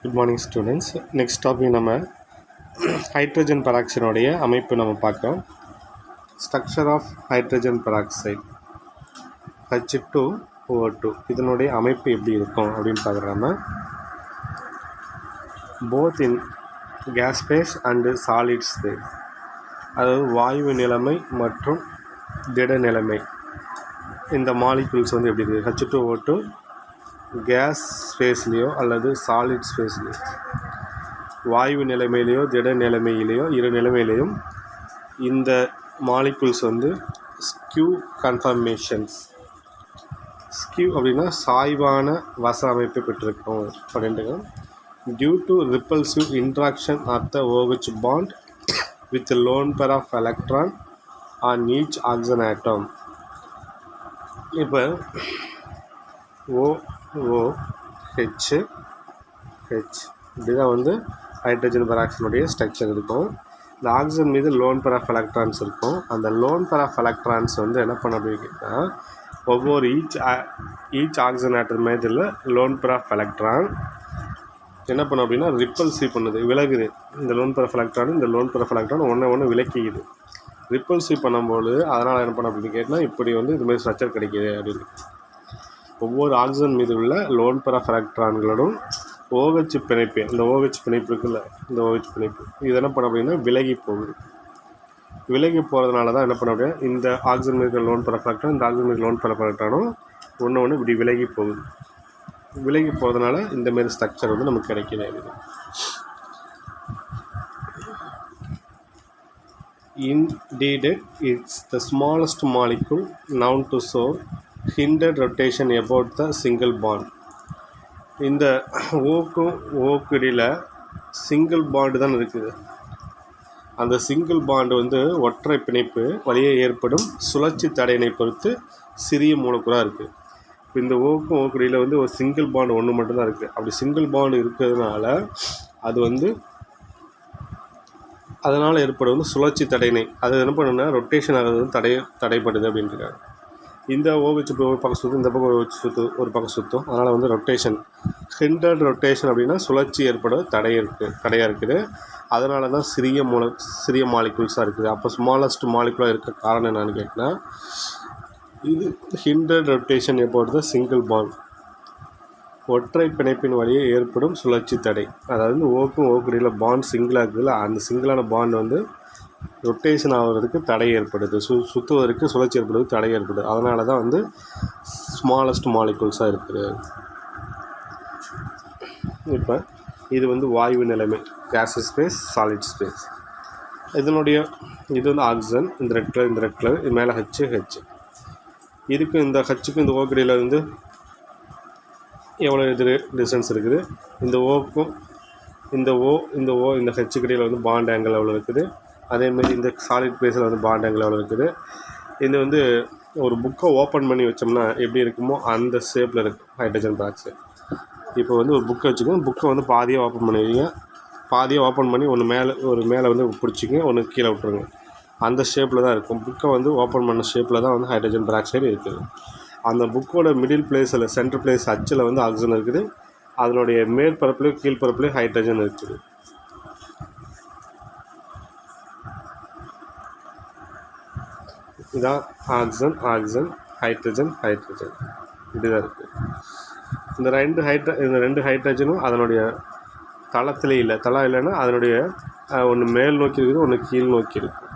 Good morning students. Next topic நம்ம hydrogen பெராக்சைடுடைய அமைப்பு நம்ம பார்க்குறோம். Structure of hydrogen peroxide H2O2 இதனுடைய அமைப்பு எப்படி இருக்கும் அப்படின்னு பார்க்குறோம். Both in gas phase and solid phase, அதாவது வாயு நிலைமை மற்றும் திட நிலைமை, இந்த மாலிகுல்ஸ் வந்து எப்படி இருக்குது H2O2 கேஸ் ஸ்பேஸ்லேயோ அல்லது சாலிட் ஸ்பேஸ்லேயோ, வாயு நிலைமையிலையோ திட நிலைமையிலையோ இரு நிலைமையிலையும் இந்த மாலிகுல்ஸ் வந்து ஸ்கியூ கன்ஃபர்மேஷன்ஸ். ஸ்கியூ அப்படின்னா சாய்வான வச அமைப்பை பெற்றிருக்கணும் அப்படின்ட்டு. Due to repulsive interaction of the OH bond with lone pair of electron on each oxygen atom. இப்போ OH இப்படி தான் வந்து ஹைட்ரஜன் பெராக்சைடுடைய ஸ்ட்ரக்சர் இருக்கும். இந்த ஆக்சிஜன் மீது லோன் பேர் ஆஃப் எலக்ட்ரான்ஸ் இருக்கும். அந்த லோன் பேர் ஆஃப் எலக்ட்ரான்ஸ் வந்து என்ன பண்ண அப்படின்னா, ஒவ்வொரு ஈச் ஆக்சிஜன் ஆட்டம் மீதில் லோன் பேர் ஆஃப் எலக்ட்ரான் என்ன பண்ணும் அப்படின்னா ரிப்பல்சிவ் பண்ணுது, விலகுது. இந்த லோன் பேர் ஆஃப் எலக்ட்ரான் இந்த லோன் பேர் ஆஃப் எலக்ட்ரான் ஒன்று விலக்கிக்குது. ரிப்பல்சிவ் பண்ணும்போது அதனால் என்ன பண்ண அப்படின்னு கேட்டால் இப்படி வந்து இதுமாதிரி ஸ்ட்ரக்சர் கிடைக்கிது அப்படின்னு. ஒவ்வொரு ஆக்சிஜன் மீது உள்ள லோன் பேர் ஆஃப் எலக்ட்ரான்களோடும் OH பிணைப்பு, இந்த OH பிணைப்பு இருக்குல்ல, இந்த OH பிணைப்பு இது என்ன பண்ண அப்படின்னா விலகி போகுது. விலகி போகிறதுனால தான் என்ன பண்ண அப்படின்னா இந்த ஆக்சிஜன் மீது லோன் பேர் ஆஃப் எலக்ட்ரான் இந்த ஆக்சிஜன் மீது லோன் பேர் ஆஃப் எலக்ட்ரானும் ஒன்று இப்படி விலகி போகுது. விலகி போகிறதுனால இந்தமாரி ஸ்ட்ரக்சர் வந்து நமக்கு கிடைக்கிறது. Indeed, it's the smallest molecule known to show hindered rotation about the single bond. இந்த ஓக்கும் ஓக்கு இடையில் சிங்கிள் பாண்டு தான் இருக்குது. அந்த சிங்கிள் பாண்டு வந்து ஒற்றை பிணைப்பு வழியே ஏற்படும் சுழற்சி தடையினை பொறுத்து சிறிய மூலக்கூறாக இருக்குது. இப்போ இந்த ஓக்கும் ஓக்கு இடையில் வந்து ஒரு சிங்கிள் பாண்டு ஒன்று மட்டும்தான் இருக்குது. அப்படி சிங்கிள் பாண்டு இருக்கிறதுனால அது வந்து அதனால் ஏற்படும் வந்து சுழற்சி தடையினை, அது என்ன பண்ணுன்னா ரொட்டேஷன் ஆகிறது வந்து தடைப்படுது அப்படின்ட்டுருக்காங்க. இந்த OH ஒரு பக்கம் சுற்றும், இந்த பக்கம் OH ஒரு பக்கம் சுற்றும். அதனால் வந்து ரொட்டேஷன், ஹிண்டர்ட் ரொட்டேஷன் அப்படின்னா சுழற்சி ஏற்பட தடையாக இருக்குது. அதனால தான் சிறிய மாலிகுல்ஸாக இருக்குது. அப்போ ஸ்மாலஸ்ட் மாலிகுலாக இருக்க காரணம் என்னன்னு கேட்டால், இது ஹிண்டர்ட் ரொட்டேஷன் ஏற்படுறது சிங்கிள் பாண்ட், ஒற்றை பிணைப்பின் வழியே ஏற்படும் சுழற்சி தடை. அதாவது ஓக்கும் ஓக்குடியில் பாண்ட் சிங்கிளாக இருக்குதுல்ல, அந்த சிங்கிளான பாண்ட் வந்து ரொட்டேஷன் ஆகிறதுக்கு தடை ஏற்படுது, சுற்றுவதற்கு சுழற்சி ஏற்படுறதுக்கு தடை ஏற்படுது. அதனால தான் வந்து ஸ்மாலஸ்ட் மாலிகுல்ஸாக இருக்குது. இப்போ இது வந்து வாயு நிலைமை, கேஸ் ஸ்பேஸ், சாலிட் ஸ்பேஸ். இது வந்து ஆக்சிஜன், இந்த ரெட் கலர் இது மேலே H. இதுக்கு இந்த Hக்கும் இந்த ஓக்கடியில் வந்து எவ்வளோ டிஸ்டன்ஸ் இருக்குது. இந்த ஓக்கும் இந்த H கடியில் வந்து பாண்ட் ஆங்கிள் எவ்வளோ இருக்குது. அதேமாதிரி இந்த சாலிட் பேஸில் வந்து பாண்ட் ஆங்கிள் எவ்வளோ இருக்குது. இது வந்து ஒரு புக்கை ஓப்பன் பண்ணி வச்சோம்னா எப்படி இருக்குமோ அந்த ஷேப்பில் இருக்குது ஹைட்ரஜன் பெராக்சைடு. இப்போ வந்து ஒரு புக்கை வச்சுக்கோங்க, புக்கை வந்து பாதியாக ஓப்பன் பண்ணுவீங்க, பாதியாக ஓப்பன் பண்ணி ஒரு மேலே வந்து பிடிச்சிங்க, ஒன்று கீழே விட்டுருங்க. அந்த ஷேப்பில் தான் இருக்கும். புக்கை வந்து ஓப்பன் பண்ண ஷேப்பில் தான் வந்து ஹைட்ரஜன் பெராக்சைடு இருக்குது. அந்த புக்கோட மிடில் பிளேஸில் சென்டர் பிளேஸ் Hல் வந்து ஆக்சிஜன் இருக்குது. அதனுடைய மேற்பரப்புலேயும் கீழ்பரப்புலேயும் ஹைட்ரஜன் இருக்குது. இதான் ஆக்சிஜன் ஹைட்ரஜன் இப்படிதான் இருக்குது. இந்த ரெண்டு ஹைட்ரஜனும் அதனுடைய தளத்திலே இல்லை. தளம் இல்லைன்னா அதனுடைய ஒன்று மேல் நோக்கி இருக்குது, ஒன்று கீழ் நோக்கி இருக்குது.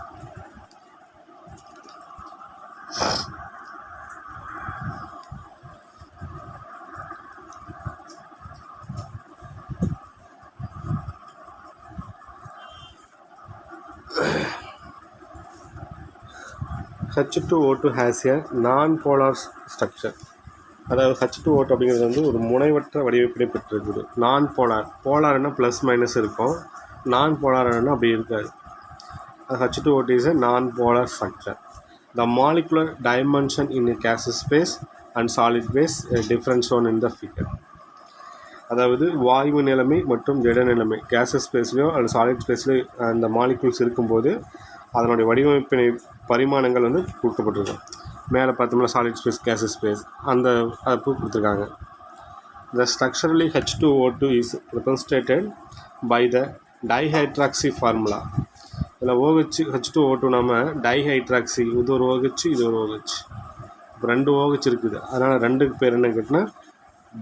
H2O2 has a non-polar structure. அதாவது H2O2 அப்படிங்கிறது வந்து ஒரு முனைவற்ற வடிவமைப்பை பெற்றிருக்குது. போலார்னா ப்ளஸ் மைனஸ் இருக்கும், நான் போலார்னா அப்படி இருக்காது. H2O2 is a non-polar structure. The molecular dimension in a gas space and solid phase different shown in the figure. அதாவது வாயு நிலைமை மற்றும் திட நிலைமை, கேஸ் ஸ்பேஸ்லேயோ அல்லது சாலிட் ஸ்பேஸ்லேயோ அந்த மாலிகுல்ஸ் இருக்கும்போது அதனுடைய வடிவமைப்பினை பரிமாணங்கள் வந்து கொடுக்கப்பட்டிருக்கும். மேலே பார்த்தோம்னா சாலிட் ஸ்பேஸ், கேஸ் ஸ்பேஸ், அதை கொடுத்துருக்காங்க. The structurally H2O2 is represented by the dihydroxy formula. இதில் OH H2O2 நம்ம டைஹைட்ராக்சி, இது ஒரு OH, இது ஒரு OH. இப்போ 2 OH இருக்குது, அதனால் 2க்கு பேர் என்ன கேட்டினா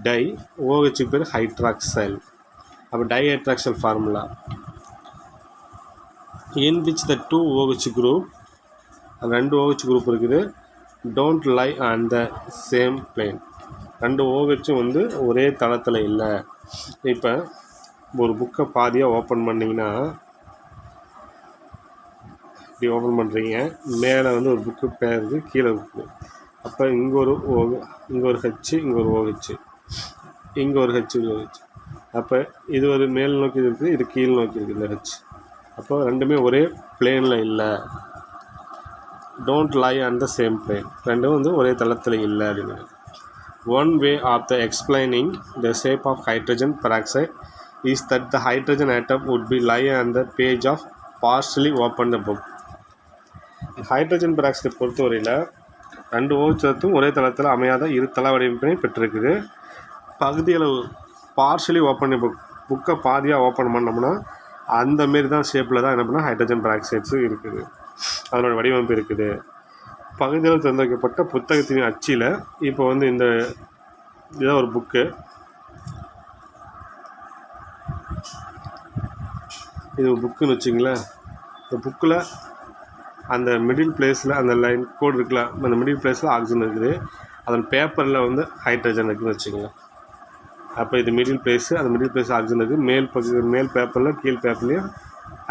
டை, OHக்கு பேர் ஹைட்ராக்சைல். அப்போ dihydroxyl formula in which the 2 OH group, 2 OH group இருக்குது, don't lie on the same plane. 2 OH வந்து ஒரே தளத்தில் இல்லை. இப்போ ஒரு புக்கை பாதியாக ஓப்பன் பண்ணிங்கன்னா இப்படி ஓப்பன் பண்ணுறீங்க, மேலே வந்து ஒரு புக்கு பேர் இருக்குது, கீழே புக்கு. அப்போ இங்கே ஒரு ஹெச், இங்கே ஒரு OH, இங்கே ஒரு ஹெச், OH. அப்போ இது ஒரு மேல் நோக்கி இருக்குது, இது கீழ் நோக்கி இருக்குது இந்த ஹெச். அப்போ ரெண்டுமே ஒரே பிளேனில் இல்லை. Don't lie on the same plane, ரெண்டும் வந்து ஒரே தளத்தில் இல்லை அப்படின்னு. One way of the explaining the shape of hydrogen peroxide is that the hydrogen atom would be lie on the page of partially opened book. Hydrogen பெராக்சைடை பொறுத்தவரையில் 2 OH ஒரே தளத்தில் அமையாத இரு தள வடிவமைப்பினை பெற்றிருக்குது. பகுதியளவு பார்ஷலி ஓப்பன் புக்கை பாதியாக ஓப்பன் பண்ணோம்னா அந்த மாரி தான் ஷேப்பில் தான் என்ன பண்ணால் ஹைட்ரஜன் பெராக்சைட்ஸு இருக்குது, அதனோட வடிவமைப்பு இருக்குது. பகுதியில் தேர்ந்தெடுக்கப்பட்ட புத்தகத்தின் அச்சில் இப்போ வந்து இந்த இதான் ஒரு புக்கு, இது புக்குன்னு வச்சிங்களேன். இந்த புக்கில் அந்த மிடில் பிளேஸில் அந்த லைன் கோடு இருக்குல்ல, அந்த மிடில் பிளேஸில் ஆக்சிஜன் இருக்குது, அதன் பேப்பரில் வந்து ஹைட்ரஜன் இருக்குதுன்னு வச்சுங்களேன். அப்போ இது மிடில் பிளேஸு, அந்த மிடில் பிளேஸ் ஆக்சிஜன் இருக்குது, மேல் பேப்பரில் கீழ் பேப்பர்லேயும்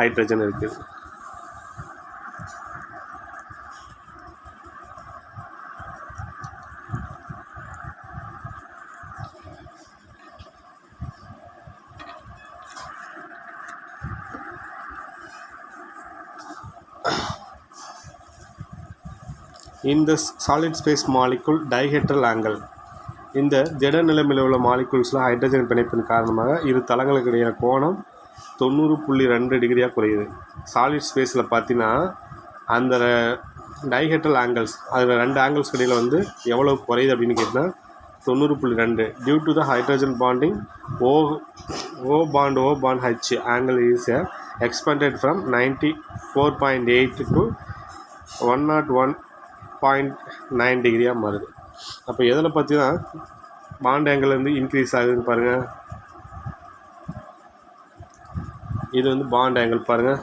ஹைட்ரஜன் இருக்குது. In the solid space molecule dihedral angle, இந்த திட நிலைமையில் உள்ள மாலிகுல்ஸில் ஹைட்ரஜன் பிணைப்பின் காரணமாக இரு தளங்களுக்கு இடையான கோணம் 90.2 டிகிரியாக குறையுது. சாலிட் ஸ்பேஸில் பார்த்தீங்கன்னா அந்த டைஹெட்ரல் ஆங்கிள்ஸ், அதில் 2 ஆங்கிள்ஸ் இடையில் வந்து எவ்வளோ குறையுது அப்படின்னு கேட்டிங்கன்னா 90.2. Due to the hydrogen bonding O bond H angle is expanded from 94.8 to 101.9 டிகிரியாக மாறுது. அப்போ எதில் பார்த்தீங்கன்னா பாண்ட் ஆங்கிள் வந்து இன்க்ரீஸ் ஆகுதுன்னு பாருங்கள். இது வந்து பாண்ட் ஆங்கிள் பாருங்கள்,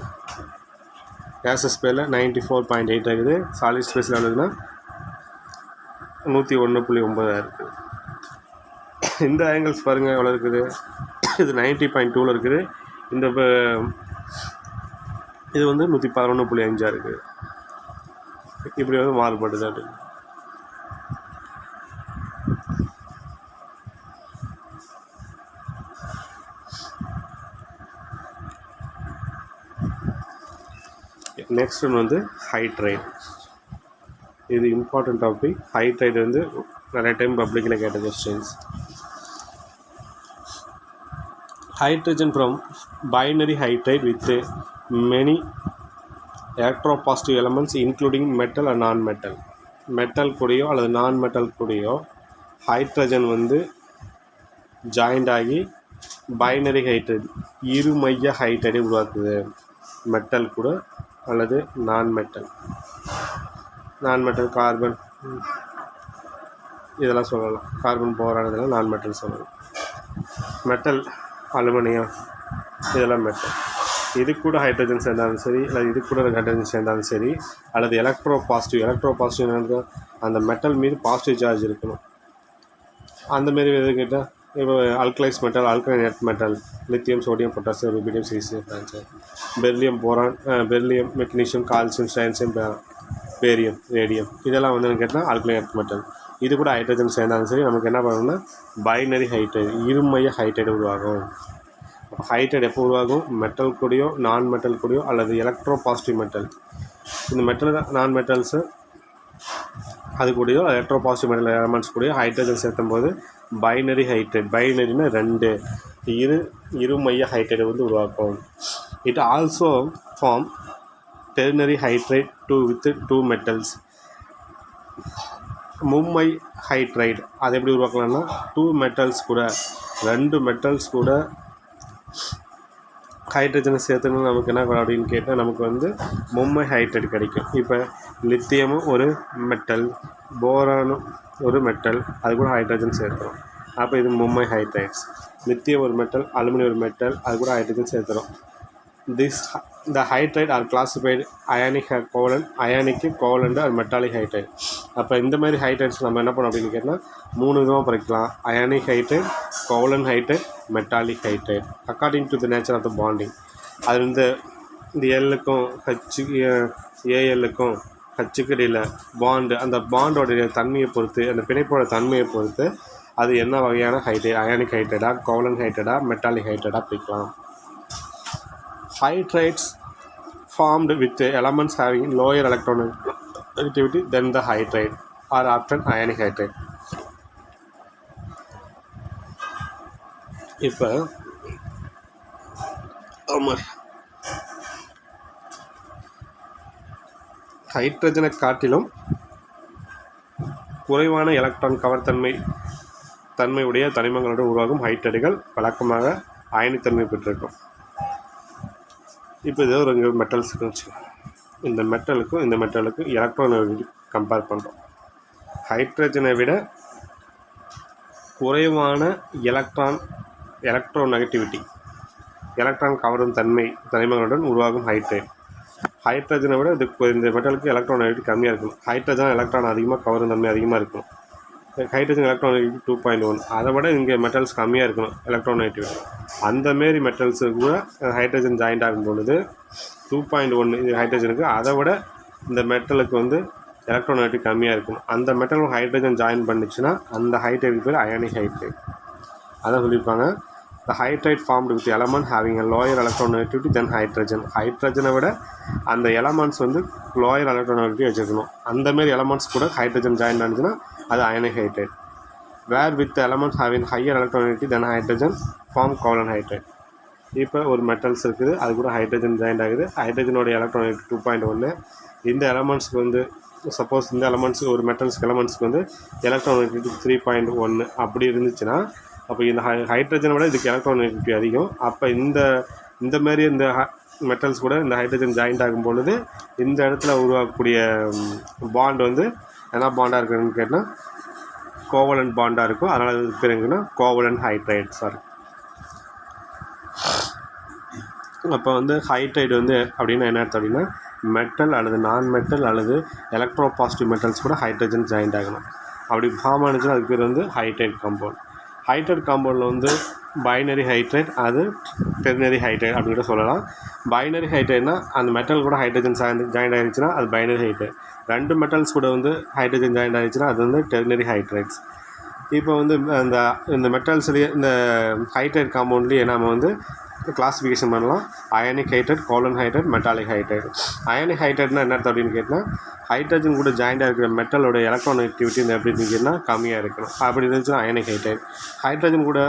கேஸஸ் ஸ்பேஸில் 94.8 ஆகுது, சாலிட் ஸ்பேஸில் எவ்வளோதுன்னா 101.9 இருக்குது. இந்த ஆங்கிள்ஸ் பாருங்கள் எவ்வளோ இருக்குது, இது 90.2 இருக்குது, இந்த இது வந்து 111.5 இருக்குது. இப்படி வந்து மாறுபடுது அப்படின்னு. நெக்ஸ்ட் ஒன்று வந்து ஹைட்ரைட். இது இம்பார்ட்டன்ட் டாபிக். ஹைட்ரைட் வந்து நிறைய டைம் பப்ளிக்கில் கேட்ட questions. Hydrogen from binary hydride with many electropositive elements including metal and non metal. Metal கூடயோ அல்லது நான் மெட்டல் கூடயோ ஹைட்ரஜன் வந்து ஜாயிண்ட் ஆகி பைனரி ஹைட்ரைட், இரு மைய ஹைட்ரைடை உருவாக்குது. மெட்டல் கூட அல்லது நான் மெட்டல் கார்பன் இதெல்லாம் சொல்லலாம். கார்பன் போரான் இதெல்லாம் நான் மெட்டல் சொல்லலாம். மெட்டல் அலுமினியம் இதெல்லாம் மெட்டல். இது கூட ஹைட்ரஜன் சேர்ந்தாலும் சரி, அல்லது இது கூட ஹைட்ரஜன் சேர்ந்தாலும் சரி, அல்லது எலக்ட்ரோ பாசிட்டிவ் அந்த மெட்டல் மீது பாசிட்டிவ் சார்ஜ் இருக்கணும். அந்தமாரி எது கேட்டால் இப்போ alkalis metal, alkaline earth metal, lithium, sodium, potassium, rubidium, caesium, francium, beryllium, boron, beryllium, magnesium, calcium, strontium, barium, radium, இதெல்லாம் வந்து கேட்டால் அல்கலைன் எர்த் மெட்டல். இது கூட ஹைட்ரஜன் சேர்ந்தாலும் சரி நமக்கு என்ன பண்ணணும்னா பைனரி ஹைட்ரைட், இருமைய ஹைட்ரைடு உருவாகும். ஹைட்ரைட் எப்போ உருவாகும்? மெட்டல் கூடயோ நான் மெட்டல் கூடயோ அல்லது எலக்ட்ரோ பாசிட்டிவ் மெட்டல், இந்த மெட்டல் நான் மெட்டல்ஸு அது கூடயோ எலக்ட்ரோ பாசிட்டிவ் மெட்டல் எலமெண்ட்ஸ் கூடயோ ஹைட்ரஜன் சேர்த்தும் போது பைனரி ஹைட்ரைட், பைனரினா 2 இருமைய ஹைட்ரைடை வந்து உருவாக்கும். It also form ternary hydride with 2 metals. மும்மை ஹைட்ரைடு அது எப்படி உருவாக்கலாம்னா 2 மெட்டல்ஸ் கூட 2 மெட்டல்ஸ் கூட ஹைட்ரஜனை சேர்த்துன்னு நமக்கு என்ன அப்படின்னு கேட்டால் நமக்கு வந்து மும்மை ஹைட்ரைடு கிடைக்கும். இப்போ லித்தியமும் ஒரு மெட்டல், போரானும் ஒரு மெட்டல், அது கூட ஹைட்ரஜன் சேர்த்துறோம். அப்போ இது மும்மை ஹைட்ரைட்ஸ். லித்தியம் ஒரு மெட்டல், அலுமினியம் ஒரு மெட்டல், அது கூட hydrogen சேர்த்துறோம். The hydride are classified ionic covalent, ionic covalent or metallic hydride. அப்போ இந்த மாதிரி ஹைட்ரைட்ஸ் நம்ம என்ன பண்ணோம் அப்படின்னு கேட்டால் 3 விதமாக பிரிக்கலாம். Ionic hydride, covalent hydride, metallic hydride according to the nature of the bonding. அது வந்து இந்த எல்லுக்கும் ஏஎல்லுக்கும் ஹச்சுக்கு இடையில் பாண்டு, அந்த பாண்டோடைய தன்மையை பொறுத்து, அந்த பிணைப்போட தன்மையை பொறுத்து அது என்ன வகையான ஹைட்ரைட், அயானிக் ஹைட்ரைடா, கோவலன் ஹைட்ரைடா, மெட்டாலிக் ஹைட்ரைடா பிரிக்கலாம். Hydrides formed with elements having lower electronegativity than the hydride are often ionic hydride. இப்போ ஹைட்ரஜனை காட்டிலும் குறைவான எலக்ட்ரான் தன்மையுடைய தனிமங்களுடன் உருவாகும் ஹைட்ரைடுகள் வழக்கமாக அயனித்தன்மை பெற்றிருக்கும். இப்போ இதே ஒரு மெட்டல்ஸ் இருந்துச்சு, இந்த மெட்டலுக்கும் இந்த மெட்டலுக்கும் எலக்ட்ரான் கம்பேர் பண்ணுறோம். ஹைட்ரஜனை விட குறைவான எலக்ட்ரோநெகட்டிவிட்டி, எலக்ட்ரான் கவரும் தனிமங்களுடன் உருவாகும் ஹைட்ரஜனை விட இந்த மெட்டலுக்கு எலக்ட்ரோநெகட்டிவிட்டி கம்மியாக இருக்கும். ஹைட்ரஜன் எலக்ட்ரான் அதிகமாக கவரும் தன்மை அதிகமாக இருக்கும். ஹைட்ரஜன் எலக்ட்ரானெகட்டிவிட்டி 2.1, அதை விட இங்கே மெட்டல்ஸ் கம்மியாக இருக்கணும் எலக்ட்ரானெகட்டிவிட்டி. அந்தமாரி மெட்டல்ஸு கூட ஹைட்ரஜன் ஜாயிண்ட் ஆகும் பொழுது 2.1 இது ஹைட்ரஜனுக்கு, அதை விட இந்த மெட்டலுக்கு வந்து எலக்ட்ரானெகட்டிவிட்டி கம்மியாக இருக்கணும். அந்த மெட்டலும் ஹைட்ரஜன் ஜாயின் பண்ணிச்சுன்னா அந்த ஹைட்ரைடுக்கு பேர் அயானிக் ஹைட்ரைட். அதான் சொல்லியிருப்பாங்க, the hydride formed with element having a lower electronegativity than hydrogen. ஹைட்ரஜனை விட அந்த எலமெண்ட்ஸ் வந்து லோயர் எலக்ட்ரோநெகட்டிவிட்டி வச்சுருக்கணும். அந்தமாரி எலமெண்ட்ஸ் கூட ஹைட்ரஜன் ஜாயின் ஆனிச்சுன்னா அது ionic hydride. Where with elements having higher electronegativity then hydrogen form covalent hydride. இப்போ ஒரு மெட்டல்ஸ் இருக்குது, அது கூட ஹைட்ரஜன் ஜாயின் ஆகுது. ஹைட்ரஜனோட எலக்ட்ரானிக் 2.1. இந்த எலமெண்ட்ஸ்க்கு வந்து சப்போஸ் இந்த எலமெண்ட்ஸுக்கு ஒரு எலமெண்ட்ஸ்க்கு வந்து எலக்ட்ரானிக் 3.1 அப்படி இருந்துச்சுன்னா அப்போ இந்த ஹைட்ரஜனை விட இதுக்கு எலக்ட்ரானிக் அதிகம். அப்போ இந்த மாதிரி இந்த மெட்டல்ஸ் கூட இந்த ஹைட்ரஜன் ஜாயிண்ட் ஆகும் பொழுது இந்த இடத்துல உருவாக்கக்கூடிய பாண்ட் வந்து என்ன பாண்டாக இருக்குதுன்னு கேட்டால் கோவலன்ட் பாண்டாக இருக்கும். அதனால் இது பேர் எங்கன்னா கோவலன்ட் ஹைட்ரைட்ஸாக இருக்கும். அப்போ வந்து ஹைட்ரைடு வந்து அப்படின்னா என்ன அர்த்தம் அப்படின்னா மெட்டல் அல்லது நான் மெட்டல் அல்லது எலக்ட்ரோபாசிட்டிவ் மெட்டல்ஸ் கூட ஹைட்ரஜன் ஜாயிண்ட் ஆகணும். அப்படி ஃபார்ம் ஆனிச்சுன்னா அதுக்கு பேர் வந்து ஹைட்ரைட் காம்பவுண்ட். ஹைட்ரைட் காம்பவுண்டில் வந்து பைனரி ஹைட்ரைட், அது டெர்னரி ஹைட்ரைட் அப்படின்னு சொல்லலாம். பைனரி ஹைட்ரைட்னா அந்த மெட்டல் கூட ஹைட்ரஜன் ஜாயிண்ட் ஆகிடுச்சுன்னா அது பைனரி ஹைட்ரைட். 2 மெட்டல்ஸ் கூட வந்து ஹைட்ரஜன் ஜாயிண்ட் ஆகிடுச்சுன்னா அது வந்து டெர்னரி ஹைட்ரைட்ஸ். இப்போ வந்து இந்த மெட்டல்ஸ்லேயே இந்த ஹைட்ரைட் காம்பவுண்ட்லேயே நம்ம வந்து கிளாஸிஃபிகேஷன் பண்ணலாம். Ionic hydride, covalent hydride, metallic hydride. Ionic ஹைட்ரைட்னா என்ன அர்த்தம் அப்படின்னு கேட்டால் ஹைட்ரஜன் கூட ஜாயிண்டாக இருக்கிற மெட்டலோட எலக்ட்ரானெகட்டிவிட்டி இந்த எப்படி இருந்துச்சுன்னா கம்மியாக இருக்கணும். அப்படி இருந்துச்சுன்னா அயானிக் ஹைட்ரைட். ஹைட்ரஜன் கூட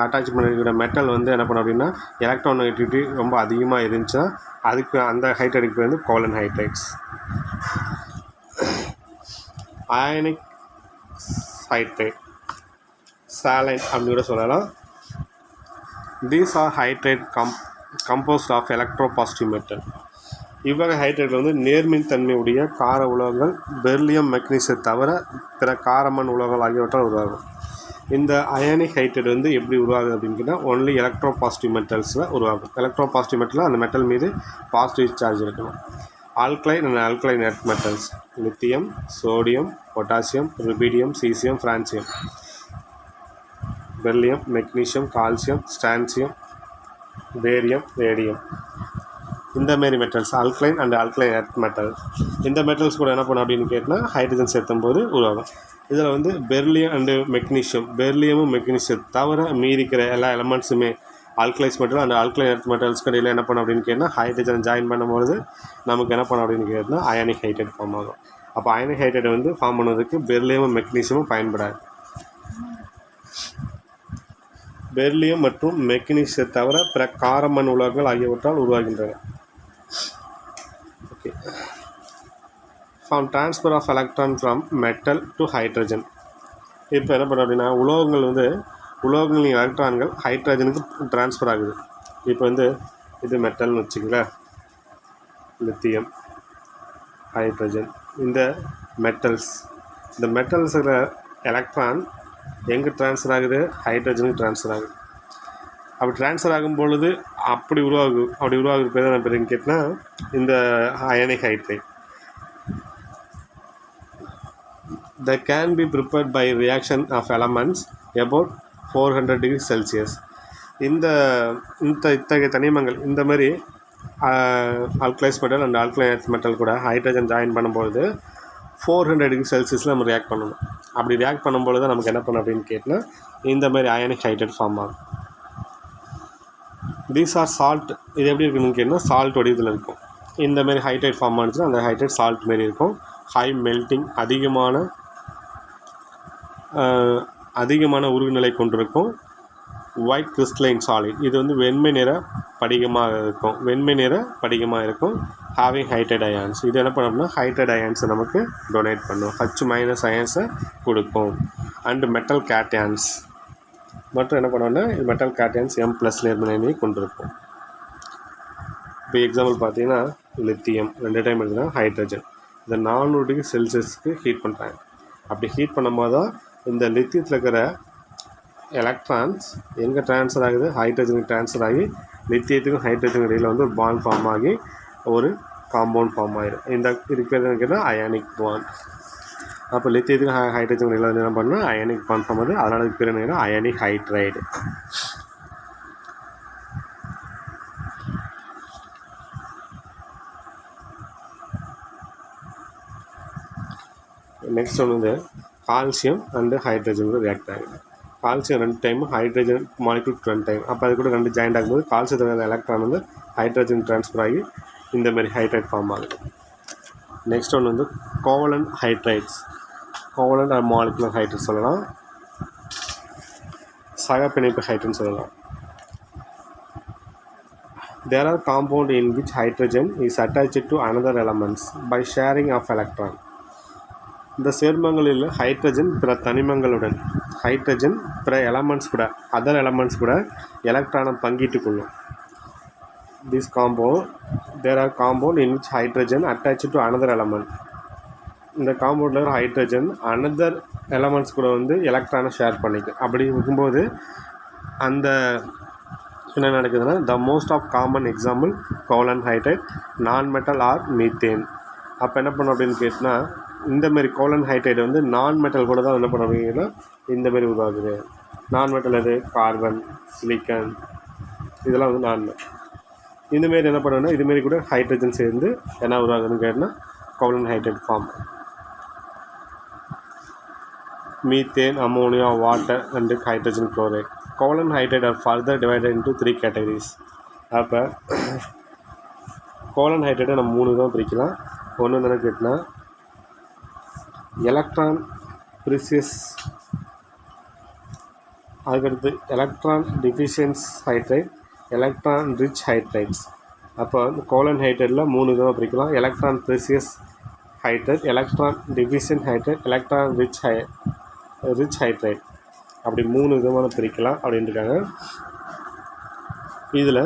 அட்டாச் பண்ணிருக்கிற மெட்டல் வந்து என்ன பண்ணும் அப்படின்னா எலக்ட்ரானெகட்டிவிட்டி ரொம்ப அதிகமாக இருந்துச்சுன்னா அதுக்கு அந்த ஹைட்ரைடுக்கு பேர் வந்து covalent hydrides. Ionic hydride, saline அப்படின்னு கூட சொல்லலாம். These are hydride composed of electropositive metal. இவ்வகை ஹைட்ரைட் வந்து நேர்மின் தன்மையுடைய கார உலோகங்கள், பெர்லியம், மெக்னீசியம் தவிர பிற காரமண் உலோகங்கள் ஆகியவற்றால் உருவாகும். இந்த அயானிக் ஹைட்ரைட் வந்து எப்படி உருவாகுது அப்படின்னு கேட்டால் ஒன்லி எலக்ட்ரோபாசிட்டிவ் மெட்டல்ஸில் உருவாகும். எலக்ட்ரோபாசிட்டிவ் மெட்டலில் அந்த மெட்டல் மீது பாசிட்டிவ் சார்ஜ் இருக்கணும். Alkaline and alkaline earth metals lithium, sodium, potassium, rubidium, caesium, francium, beryllium, magnesium, calcium, strontium, barium, radium, இந்தமாரி metals alkaline and alkaline earth metal. இந்த மெட்டல்ஸ் கூட என்ன பண்ணும் அப்படின்னு கேட்டால் ஹைட்ரஜன் சேர்த்தும் போது உருவாகும். இதில் வந்து பெர்லியம் அண்டு மெக்னீசியம், பெர்லியமும் மெக்னீசியம் தவிர மீறிக்கிற எல்லா எலமெண்ட்ஸுமே alkalis metal and alkaline earth மெட்டல்ஸ்க்கு இடையில் என்ன பண்ணும் அப்படின்னு கேட்டால் ஹைட்ரஜன் ஜாயின் பண்ணும்போது நமக்கு என்ன பண்ணும் அப்படின்னு கேட்டால் அயானிக் ஹைட்ரைட் ஃபார்ம் ஆகும். அப்போ அயானிக் ஹைட்ரைட் வந்து ஃபார்ம் பண்ணுறதுக்கு பெர்லியமும் மெக்னீசியமும் பயன்படாது. பெர்லியம் மற்றும் மெக்னீசியம் தவிர பிற காரமண் உலோகங்கள் ஆகியவற்றால் உருவாகின்றன. Okay, form transfer of electron from metal to hydrogen. இப்போ என்ன பண்ணுறோம் அப்படின்னா, உலோகங்களின் எலக்ட்ரான்கள் ஹைட்ரஜனுக்கு ட்ரான்ஸ்ஃபர் ஆகுது. இப்போ வந்து இது மெட்டல்னு வச்சுங்களேன், லித்தியம், ஹைட்ரஜன். இந்த மெட்டல்ஸில் எலக்ட்ரான் எங்கே ட்ரான்ஸ்ஃபர் ஆகுது? ஹைட்ரஜனுக்கு ட்ரான்ஸ்ஃபர் ஆகுது. அப்படி ட்ரான்ஸ்ஃபர் ஆகும் பொழுது அப்படி உருவாகுது பேர் என்ன பேருன்னு கேட்டால் இந்த ionic hydride. That can be prepared by reaction of elements about 400 degrees Celsius. இத்தகைய தனிமங்கள் இந்த மாதிரி alkalis metal and alkaline metal கூட ஹைட்ரஜன் ஜாயின் பண்ணும்பொழுது 400 டிகிரி செல்சியஸில் நம்ம ரியாக்ட் பண்ணணும். அப்படி ரியாக்ட் பண்ணும்பொழுது நமக்கு என்ன பண்ணணும் அப்படின்னு கேட்டால் இந்த மாதிரி அயனிக் ஹைட்ரைட் ஃபார்ம் ஆகும். These are salt. இது எப்படி இருக்குன்னு கேட்டால் சால்ட் வடிவத்தில் இருக்கும். இந்த மாதிரி ஹைட்ரைட் ஃபார்ம் ஆனிச்சுன்னா அந்த ஹைட்ரைட் சால்ட் மாரி இருக்கும். ஹை மெல்ட்டிங், அதிகமான உருகுநிலை கொண்டிருக்கும். White crystalline solid. இது வந்து வெண்மை நிற படிகமாக இருக்கும். Having hydride ions. இது என்ன பண்ணோம்னா ஹைட்ரைட் அயான்ஸை நமக்கு டொனேட் பண்ணும். H- அயான்ஸை கொடுக்கும். அண்டு மெட்டல் கேட்யான்ஸ் மற்றும் என்ன பண்ணோம்னா மெட்டல் கேட்யான்ஸ் M+ நேர்மறையை கொண்டிருக்கும். இப்போ எக்ஸாம்பிள் பார்த்தீங்கன்னா லித்தியம் 2 டைம் எடுத்துனா ஹைட்ரஜன். இந்த 400 டிகிரி செல்சியஸ்க்கு ஹீட் பண்ணுறாங்க. அப்படி ஹீட் பண்ணும்போது தான் இந்த லித்தியத்தில் இருக்கிற எலக்ட்ரான்ஸ் எங்கே ட்ரான்ஸ்ஃபர் ஆகுது? ஹைட்ரஜனுக்கு ட்ரான்ஸ்ஃபர் ஆகி லித்தியத்துக்கும் ஹைட்ரஜனுக்கு இடையில் வந்து ஒரு பாண்ட் ஃபார்ம் ஆகி ஒரு காம்பவுண்ட் ஃபார்ம் ஆகிடும். இதுக்கு பேர் என்ன கேட்டால் அயானிக் பாண்ட். அப்போ லித்தியத்துக்கும் ஹைட்ரஜனுக்கு இடையில் வந்து என்ன பண்ணால் அயானிக் பாண்ட் ஃபார்ம் ஆகுது. அதனால் இதுக்கு பேர் என்ன கேட்டால் அயானிக் ஹைட்ரைடு. நெக்ஸ்ட் ஒன்று வந்து கால்சியம் அண்டு ஹைட்ரஜன் கூட ரியாக்ட் ஆகுது. Calcium 2 time, hydrogen molecule 2 time. அப்போ அது கூட 2 ஜாயிண்ட் ஆகும்போது கால்சியத்தோட எலக்ட்ரான் வந்து ஹைட்ரஜன் ட்ரான்ஸ்ஃபர் ஆகி இந்த மாதிரி ஹைட்ரைட் ஃபார்ம் ஆகுது. நெக்ஸ்ட் ஒன்று வந்து covalent hydrides. Covalent or molecular hydride சொல்லலாம், சக பிணைப்பு ஹைட்ரேட்னு சொல்லலாம். There are compounds in which hydrogen is attached to another elements by sharing of electron. இந்த சேர்மங்களில் ஹைட்ரஜன் பிற தனிமங்களுடன் பிற அதர் எலமெண்ட்ஸ் கூட எலக்ட்ரானை பங்கிட்டுக் கொள்ளும். There are compound in which hydrogen attached to another element. இந்த காம்பவுண்டில் ஹைட்ரஜன் அனதர் எலமெண்ட்ஸ் கூட வந்து எலக்ட்ரானை ஷேர் பண்ணிக்கும். அப்படி இருக்கும்போது அந்த என்ன நடக்குதுன்னா the most of common example covalent hydride, non metal or methane. அப்போ என்ன பண்ணும் அப்படின்னு கேட்டினா இந்த மாதிரி கோவலன்ட் ஹைட்ரைட் வந்து நான் மெட்டல் கூட தான் என்ன பண்ண அப்படின்னா இந்த மாதிரி உருவாகுது. நான் மெட்டல் எது? கார்பன், சிலிக்கன், இதெல்லாம் வந்து நான் மெட்டல். இந்தமாரி என்ன பண்ணுன்னா இதுமாரி கூட ஹைட்ரஜன் சேர்ந்து என்ன உருவாகுதுன்னு கேட்டால் covalent hydride form. Methane, ammonia, water and hydrogen chloride. Covalent hydride are further divided into 3 categories. அப்போ கோவலன்ட் ஹைட்ரைட்டை நம்ம 3 தான் பிரிக்கலாம். ஒன்று வந்து என்ன கேட்டினா எலக்ட்ரான் ப்ரிசியஸ், அதுக்கடுத்து electron deficient hydride, electron rich hydrides. அப்போ கோவலன்ட் ஹைட்ரைட்டில் 3 விதமாக பிரிக்கலாம். Electron precise hydride, electron deficient hydride, electron rich hydride. அப்படி 3 விதமான பிரிக்கலாம் அப்படின்ட்டுருக்காங்க. இதில்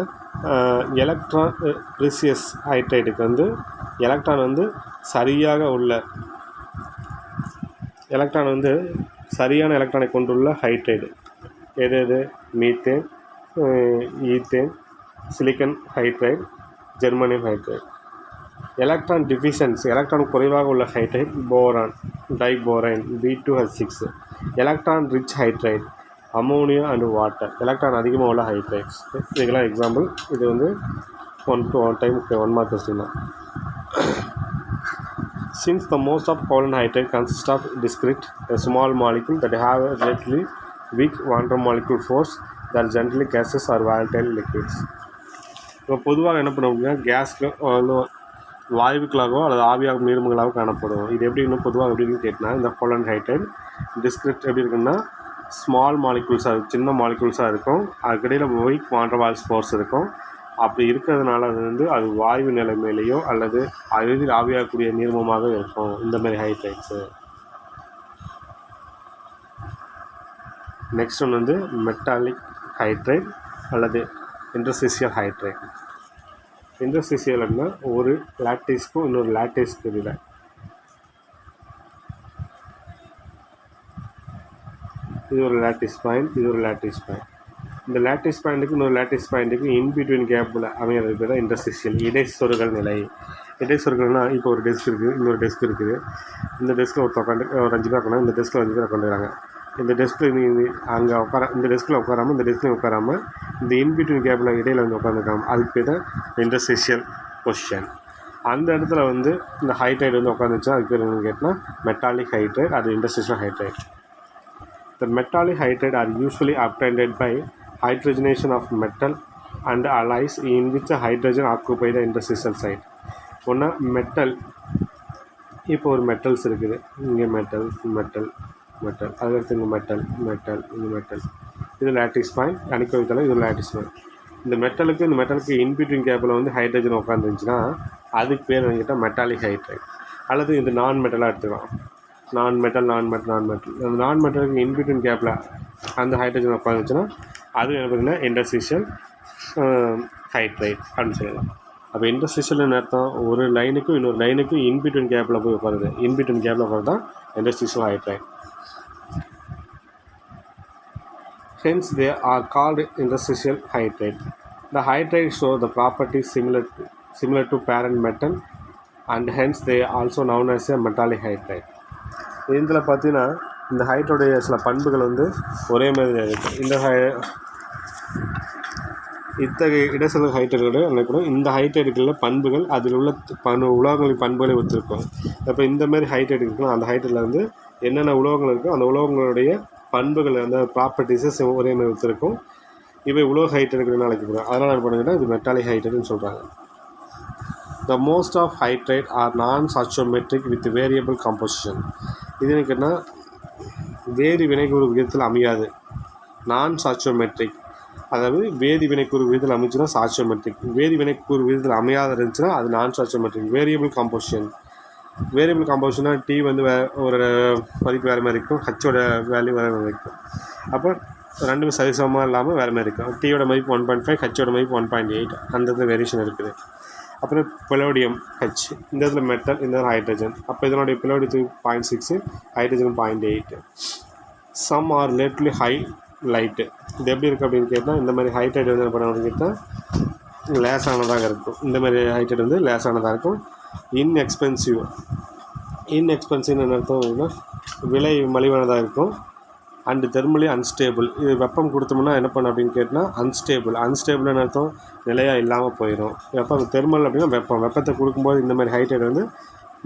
எலக்ட்ரான் ப்ரிசியஸ் ஹைட்ரைட்டுக்கு வந்து எலக்ட்ரான் வந்து சரியான எலக்ட்ரானை கொண்டுள்ள ஹைட்ரைடு எது? மீத்தேன், ஈத்தேன், சிலிக்கன் ஹைட்ரைடு, ஜெர்மானியம் ஹைட்ரைடு. எலக்ட்ரான் டிஃபிஷியன்ஸ் எலக்ட்ரான் குறைவாக உள்ள hydride boron, diborane, B2H6. Electron rich hydride ammonia and water. Electron அதிகமாக உள்ள ஹைட்ரைட்ஸ். இதுக்கெல்லாம் எக்ஸாம்பிள். இது வந்து 1 டைம் 1 மார்க் கொஸ்டின் தான். Since the most of covalent hydride consists of discrete, a small molecule that have a relatively weak van der molecule force, that are generally gases or volatile liquids. இப்போ பொதுவாக என்ன பண்ணுவோம் அப்படின்னா கேஸ்க்கு வாயுக்களாகவோ அல்லது ஆவியாக நீர்மங்களாக காணப்படும். இது எப்படி இன்னும் பொதுவாக எப்படின்னு கேட்டால் இந்த கோவலன்ட் ஹைட்ரைட் டிஸ்கிரிட் எப்படி இருக்குன்னா ஸ்மால் மாலிகுல்ஸாக, சின்ன மாலிகுல்ஸாக இருக்கும். அதுக்கிடையில் வீக் வான் டெர் வால்ஸ் ஃபோர்ஸ் இருக்கும். அப்படி இருக்கிறதுனால அது வாயு நிலைமையிலையோ அல்லது எளிதில் ஆவியாகக்கூடிய நீர்மமாக இருக்கும் இந்த மாதிரி ஹைட்ரைட்ஸு. நெக்ஸ்ட் ஒன்று மெட்டாலிக் ஹைட்ரைட் அல்லது இன்டர்ஸ்டிஷியல் ஹைட்ரைட். இன்டர்ஸ்டிஷியல்னா ஒரு லாட்டிஸ்க்கும் இன்னொரு லாட்டிஸ்க்கு இடையில இது ஒரு லாட்டிஸ் பாயிண்ட், இது ஒரு லாட்டிஸ் பாயிண்ட். இந்த லாட்டிஸ் பாயிண்ட்டுக்கு இன்னொரு லாட்டிஸ் பாயிண்ட்டுக்கு இன்பிட்வீன் கேப்பில் அமைகிறது பேர் தான் இன்டர்ஸ்டிஷியல் இடைச்சொருகல் நிலை. இடைச்சொருகல்னால் இப்போ ஒரு டெஸ்க் இருக்குது, இன்னொரு டெஸ்க் இருக்குது. இந்த டெஸ்க்கில் ஒரு 5 பேர் உட்காந்து, இந்த டெஸ்க்கில் 5 பேர் உட்காந்துக்கிறாங்க. இந்த டெஸ்க்கில் அங்கே இந்த டெஸ்க்கில் உட்காராமல் இந்த டெஸ்க்லையும் உட்காராமல் இந்த இன்பிட்வீன் கேப்பில் இடையில் உட்காந்துருக்காங்க. அதுக்கு பேர் தான் இன்டர்ஸ்டிஷியல் பொசிஷன். அந்த இடத்துல இந்த ஹைட்ரைட் உட்காந்துச்சுன்னா அதுக்கு பேர் என்னன்னு கேட்டால் மெட்டாலிக் ஹைட்ரைட், அது interstitial hydride. The metallic hydride are usually obtained by hydrogenation of metal and alloys in which hydrogen occupy the interstitial site. ஒன்றா மெட்டல், இப்போ ஒரு மெட்டல்ஸ் இருக்குது, இங்கே மெட்டல் மெட்டல் மெட்டல், அதுக்கடுத்து இங்கே மெட்டல் மெட்டல் இங்கே மெட்டல், இது லாட்டிஸ் பாயிண்ட். அணிக்கோவித்தால் இது லாட்டிஸ் பாயிண்ட். இந்த மெட்டலுக்கு இன்பிட்வீன் கேப்பில் ஹைட்ரஜன் உட்காந்துருந்துச்சுன்னா அதுக்கு பேர் கேட்டால் மெட்டாலிக் ஹைட்ரைட். அல்லது இது நான் மெட்டலாக எடுத்துக்கலாம். நான் மெட்டல் அந்த நான் மெட்டலுக்கு இன்பிட்வீன் கேப்பில் அந்த ஹைட்ரஜன் உட்காந்துச்சுன்னா அது என்ன பார்த்தீங்கன்னா இன்டர்ஸ்டிஷியல் ஹைட்ரைட் அப்படின்னு சொல்லலாம். அப்போ இன்டர்ஸ்டிஷியல்னு அர்த்தம் ஒரு லைனுக்கும் இன்னொரு லைனுக்கும் இன்பிட்வீன் கேப்பில் போய் உட்காருது. இன்பிட்வீன் கேப்பில் உட்காந்து தான் interstitial hydride. Hence they are called interstitial hydrate. The hydrate show the properties similar to parent metal and hence they are also known as a metallic hydride. இதில் பார்த்தீங்கன்னா இந்த ஹைட்ரோடைய சில பண்புகள் ஒரே மாதிரி இருக்குது. இத்தகைய இடைச்சொல் ஹைட்ரைடோட கூட இந்த ஹைட்ரைடுகளில் பண்புகள் அதில் உள்ள உலோகங்களின் பண்புகளை ஒத்துருக்கும். இப்போ இந்த மாதிரி ஹைட்ரைட் இருக்குன்னா அந்த ஹைட்ரைடில் என்னென்ன உலோகங்கள் இருக்கோ அந்த உலோகங்களுடைய பண்புகள் அந்த ப்ராப்பர்ட்டிஸை ஒரே மாதிரி ஒத்துருக்கும். இவை உலோக ஹைட்ரைடுகள் அழைக்கப்படும். அதனால் என்ன பண்ணுங்கன்னா இது மெட்டாலிக் ஹைட்ரைடுன்னு சொல்கிறாங்க. The most of hydride are non-stoichiometric with variable composition. இது என்னன்னா வேதி வினைக்கூறு விகிதத்தில் அமையாது. நான்-ஸ்டாய்ச்சியோமெட்ரிக், அதாவது வேதி வினைக்கூறு விகிதத்தில் அமைச்சுன்னா ஸ்டாய்ச்சியோமெட்ரிக், வேதி வினைக்கூறு விகிதத்தில் அமையாத இருந்துச்சுன்னா அது நான்-ஸ்டாய்ச்சியோமெட்ரிக். வேரியபிள் காம்போசிஷன்னா டி ஒரு மதிப்பு வேறு மாதிரி இருக்கும், ஹச்சோட வேல்யூ வேறு மாதிரி இருக்கும். அப்போ ரெண்டுமே சரிசமமாக இல்லாமல் வேறு மாதிரி இருக்கும். டீயோட மதிப்பு 1.5, ஹச்சோட மதிப்பு 1.8, அந்த வேரியேஷன் இருக்குது. அப்புறம் பெலோடியம் ஹெச், இந்த இடத்துல மெட்டல், இந்த இடத்துல ஹைட்ரஜன். அப்போ இதனுடைய பெலோடியத்துக்கு 0.6, hydrogen 0.8. Some are relatively high light. இது எப்படி இருக்குது அப்படின்னு கேட்டால் இந்த மாதிரி ஹைட்ரைட் என்ன பண்ணணும்னு கேட்டால் லேசானதாக இருக்கும். இந்த மாதிரி ஹைட்ரைட் லேசானதாக இருக்கும். இன்எக்ஸ்பென்சிவ் என்ன அர்த்தம், விலை மலிவானதாக இருக்கும். And thermally unstable. இது வெப்பம் கொடுத்தோம்னா என்ன பண்ண அப்படின்னு கேட்டால் அன்ஸ்டேபிள்னு அர்த்தம் நிலையாக இல்லாமல் போயிடும். வெப்பம் தெர்மல் அப்படின்னா வெப்பத்தை கொடுக்கும்போது இந்த மாதிரி ஹைட்ரைட்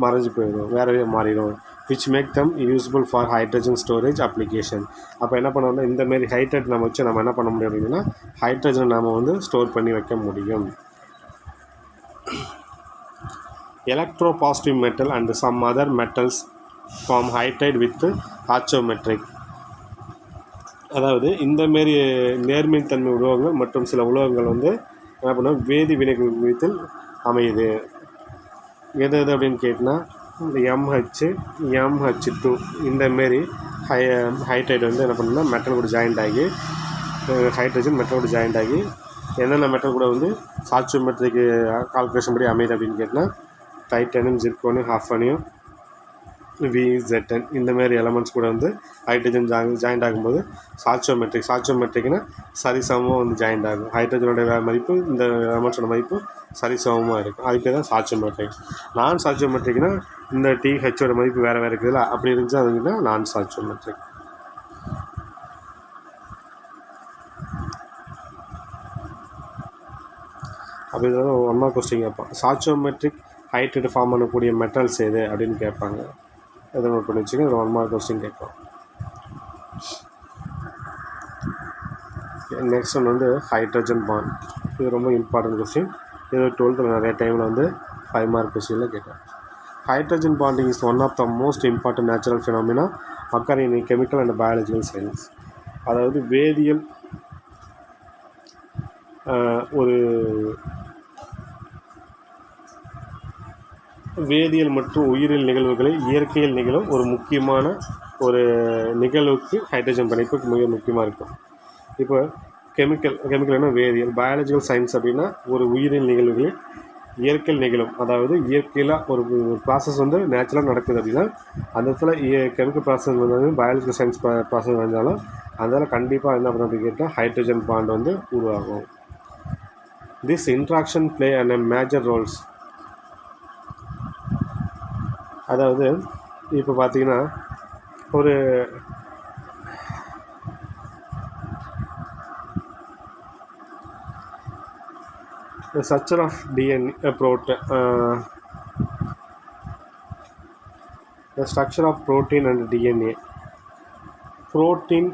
மறைஞ்சு போயிடும், வேறவே மாறிடும். Which make them useful for hydrogen storage application. அப்போ என்ன பண்ணோம்னா இந்த மாதிரி ஹைட்ரைட் நம்ம வச்சு நம்ம என்ன பண்ண முடியும் அப்படின்னா ஹைட்ரஜன் நாம் ஸ்டோர் பண்ணி வைக்க முடியும். Electropositive metal and some other metals form hydride with ஆச்சோமெட்ரிக். அதாவது இந்தமாரி நேர்மின்தன்மை உலோகங்கள் மற்றும் சில உலோகங்கள் என்ன பண்ணோம் வேதி வினைத்தில் அமையுது. எது அப்படின்னு கேட்டால் MH2 இந்தமாரி ஹைட்ரைட் என்ன பண்ணணும்னா மெட்டல் கூட ஜாயிண்ட் ஆகி ஹைட்ரஜன் மெட்டல் கூட ஜாயிண்ட் ஆகி என்னென்ன மெட்டல் கூட சாட்சியோமெட்ரிக்கு கால்குலேஷன் படி அமையுது அப்படின்னு கேட்டால் டைட்டானியம், ஜிர்கோனியம், ஹாஃபனியம், VZN இந்தமாரி எலமெண்ட்ஸ் கூட ஹைட்ரஜன் ஜாயிண்ட் ஆகும்போது சாட்சியோமெட்ரிக்னா சரிசமமாக ஜாயிண்ட் ஆகும். ஹைட்ரஜனோட மதிப்பு இந்த எலமெண்ட்ஸோட மதிப்பு சரிசமமாக இருக்கும். அதுக்கு தான் சாட்சியோமெட்ரிக். நான் சாட்சியோமெட்ரிக்னா இந்த THோட மதிப்பு வேறு இருக்குதுல்ல, அப்படி இருந்துச்சு அதுக்குன்னா நான் சாட்சியோமெட்ரிக். அப்படி இருந்தாலும் 1 மார்க் கொஸ்டின் கேட்பான். சாட்சியோமெட்ரிக் ஹைட்ரைட் ஃபார்ம் பண்ணக்கூடிய மெட்டல்ஸ் எது அப்படின்னு கேட்பாங்க. அதை நோட் பண்ணி வச்சுக்க. இது 1 மார்க் கொஸ்டின் கேட்கும். நெக்ஸ்ட் ஒன்று ஹைட்ரஜன் பாண்ட். இது ரொம்ப இம்பார்ட்டன்ட் கொஸ்டின். இது 12th நிறைய டைமில் 5 மார்க் கொஸ்டினில் கேட்டேன். Hydrogen bonding is one of the most important natural phenomena occur in chemical and biological science. அதாவது வேதியியல் ஒரு வேதியியல் மற்றும் உயிரியல் நிகழ்வுகளை இயற்கையில் நிகழும் ஒரு முக்கியமான ஒரு நிகழ்வுக்கு ஹைட்ரஜன் பிணைப்பு மிக முக்கியமாக இருக்கும். இப்போ கெமிக்கல்னா வேதியியல், பயாலஜிக்கல் சயின்ஸ் அப்படின்னா ஒரு உயிரியல் நிகழ்வுகளில் இயற்கையில் நிகழும், அதாவது இயற்கையில் ஒரு ப்ராசஸ் வந்து நேச்சுரலாக நடக்குது அப்படின்னா அந்த இடத்துல கெமிக்கல் ப்ராசஸ் வந்தாலும் பயாலஜிக்கல் சயின்ஸ் ப்ராசஸ் வந்தாலும் அதனால் கண்டிப்பாக என்ன பண்ண அப்படின்னு கேட்டால் ஹைட்ரஜன் பாண்ட் வந்து உருவாகும். This interaction play and major roles. அதாவது இப்போ பார்த்தீங்கன்னா ஒரு the structure of DNA the structure of protein and DNA. Protein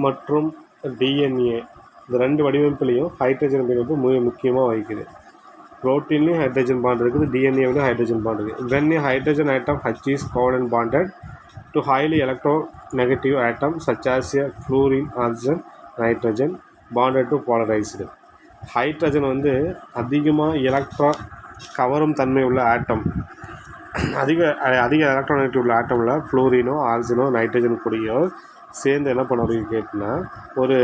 மற்றும் டிஎன்ஏ இந்த ரெண்டு வடிவமைப்புலையும் ஹைட்ரஜன் பிணைப்பு மிக முக்கியமாக வகிக்குது. புரோட்டீன்லேயும் ஹைட்ரஜன் பாண்ட் இருக்குது, டிஎன்ஏவிலையும் ஹைட்ரஜன் பாண்ட் இருக்குது. when a hydrogen atom H is covalent bonded to highly electronegative atoms such as a fluorine, oxygen, nitrogen bonded to polarized. Hydrogen வந்து அதிகமாக எலக்ட்ரான் கவரும் தன்மை உள்ள ஆட்டம், அதிக எலக்ட்ரானிட்டி உள்ள ஆட்டமில் ஃப்ளூரினோ ஆக்சிஜனோ நைட்ரஜன் கூடியோ சேர்ந்து என்ன பண்ண அப்படின்னு கேட்டிங்கன்னா ஒரு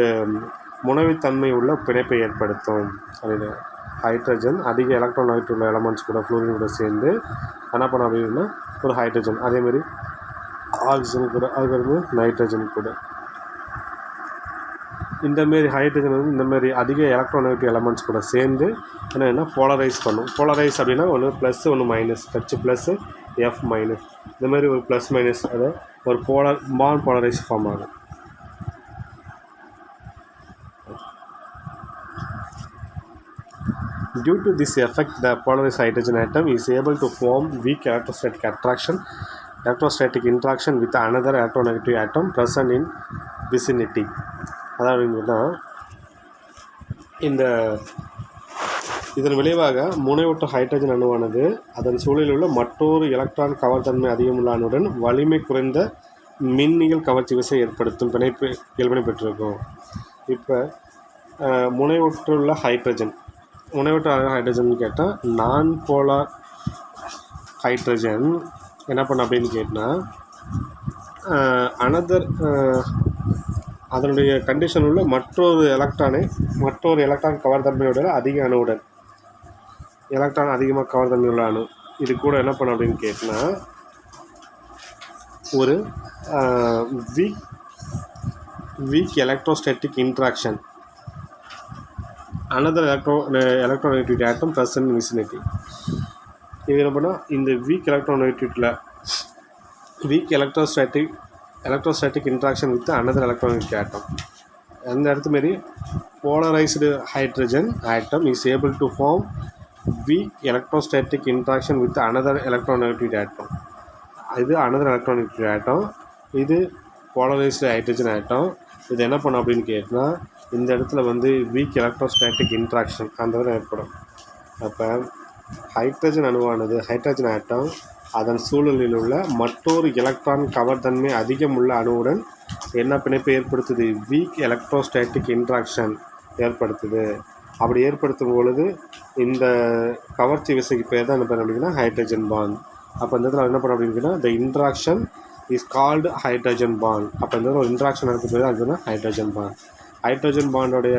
முனைவுத்தன்மை உள்ள பிணைப்பை ஏற்படுத்தும் அப்படின்னு. ஹைட்ரஜன் அதிக எலக்ட்ரானிட்டி உள்ள எலமெண்ட்ஸ் கூட ஃப்ளூரின் கூட சேர்ந்து என்ன பண்ண அப்படின்னா ஒரு ஹைட்ரஜன், அதேமாதிரி ஆக்சிஜன் கூட, அதுக்கு நைட்ரஜன் கூட. இந்தமாரி ஹைட்ரஜன் வந்து இந்தமாரி அதிக எலக்ட்ரானிட்டி எலமெண்ட்ஸ் கூட சேர்ந்து என்னென்னா போலரைஸ் பண்ணும். போலரைஸ் அப்படின்னா ஒன்று ப்ளஸ் ஒன்று minus, H plus F minus, இந்தமாதிரி ஒரு ப்ளஸ் மைனஸ் அதை ஒரு போலரைஸ் ஃபார்ம் ஆகும். Due to this effect, the polarized hydrogen atom is able to form weak electrostatic interaction with another electronegative atom present in vicinity. அதாவது இதன் விளைவாக முனைவூட்ட hydrogen அணுவானது அதன் சூழலில் உள்ள மற்றொரு எலக்ட்ரான் கவர்தன்மை அதிகமுள்ள அணுவுடன் வலிமை குறைந்த மின்னியல் கவர்ச்சி விசை ஏற்படுத்தும் இயல்பினை பெற்றிருக்கும். இப்போ முனைவூற்றுள்ள ஹைட்ரஜன் கேட்டால் நான் போலார் ஹைட்ரஜன் என்ன பண்ண அப்படின்னு கேட்டால் அதனுடைய கண்டிஷன் உள்ள மற்றொரு எலக்ட்ரான் கவர்தன்மையோட அதிக அணுவுடன், எலக்ட்ரான் அதிகமாக கவர்தன்மை உள்ள அணு இது கூட என்ன பண்ண அப்படின்னு கேட்டால் ஒரு week electrostatic interaction another electronegativity atom present in vicinity. இது என்ன பண்ணால் இந்த weak electrostatic interaction with another electronegative atom. அந்த இடத்து மாரி polarised hydrogen atom is able to form weak electrostatic interaction with another electronegative atom. இது another electronegative atom, இது polarised hydrogen atom. இது என்ன பண்ணும் அப்படின்னு கேட்டால் இந்த இடத்துல வந்து வீக் எலக்ட்ரோஸ்டாட்டிக் இன்ட்ராக்ஷன் அந்த மாதிரி ஏற்படும். அப்போ ஹைட்ரஜன் அணுவானது ஹைட்ரஜன் ஆட்டம் அதன் சூழலில் உள்ள மற்றொரு எலக்ட்ரான் கவர்தன்மை அதிகம் உள்ள அணுவுடன் என்ன பிணைப்பை ஏற்படுத்துது? வீக் எலக்ட்ரோஸ்டாட்டிக் இன்ட்ராக்ஷன் ஏற்படுத்துது. அப்படி ஏற்படுத்தும் பொழுது இந்த கவர்ச்சி விசைக்கு பேர் தான் என்ன பண்ண அப்படின்னா ஹைட்ரஜன் பாண்ட். அப்போ இந்த இடத்துல என்ன பண்ண அப்படின்னா த interaction is called hydrogen bond. அப்போ இந்த ஒரு இன்ட்ராக்ஷன் நடக்க பேர் அதுனா ஹைட்ரஜன் பாண்ட். ஹைட்ரஜன் பாண்டோடைய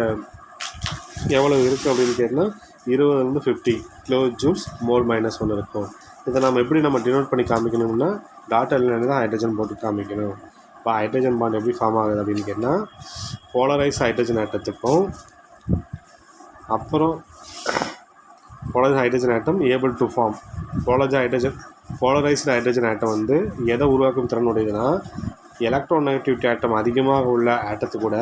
எவ்வளோ இருக்குது அப்படின்னு கேட்டால் 20 to 50 kJ மோல் மைனஸ் 1 இருக்கும். இதை நம்ம எப்படி டினோட் பண்ணி காமிக்கணும்னா டாட்டா இல்லைன்னு தான் ஹைட்ரஜன் போட்டு காமிக்கணும். இப்போ ஹைட்ரஜன் பாண்ட் எப்படி ஃபார்ம் ஆகுது அப்படின்னு கேட்டால் போலரைஸ் ஹைட்ரஜன் ஆட்டத்துக்கும் அப்புறம் polarise hydrogen atom able to form polarised hydrogen atom வந்து எதை உருவாக்கும் திறனுடையதுன்னா எலக்ட்ரோநெகட்டிவிட்டி ஆட்டம் அதிகமாக உள்ள ஆட்டத்து கூட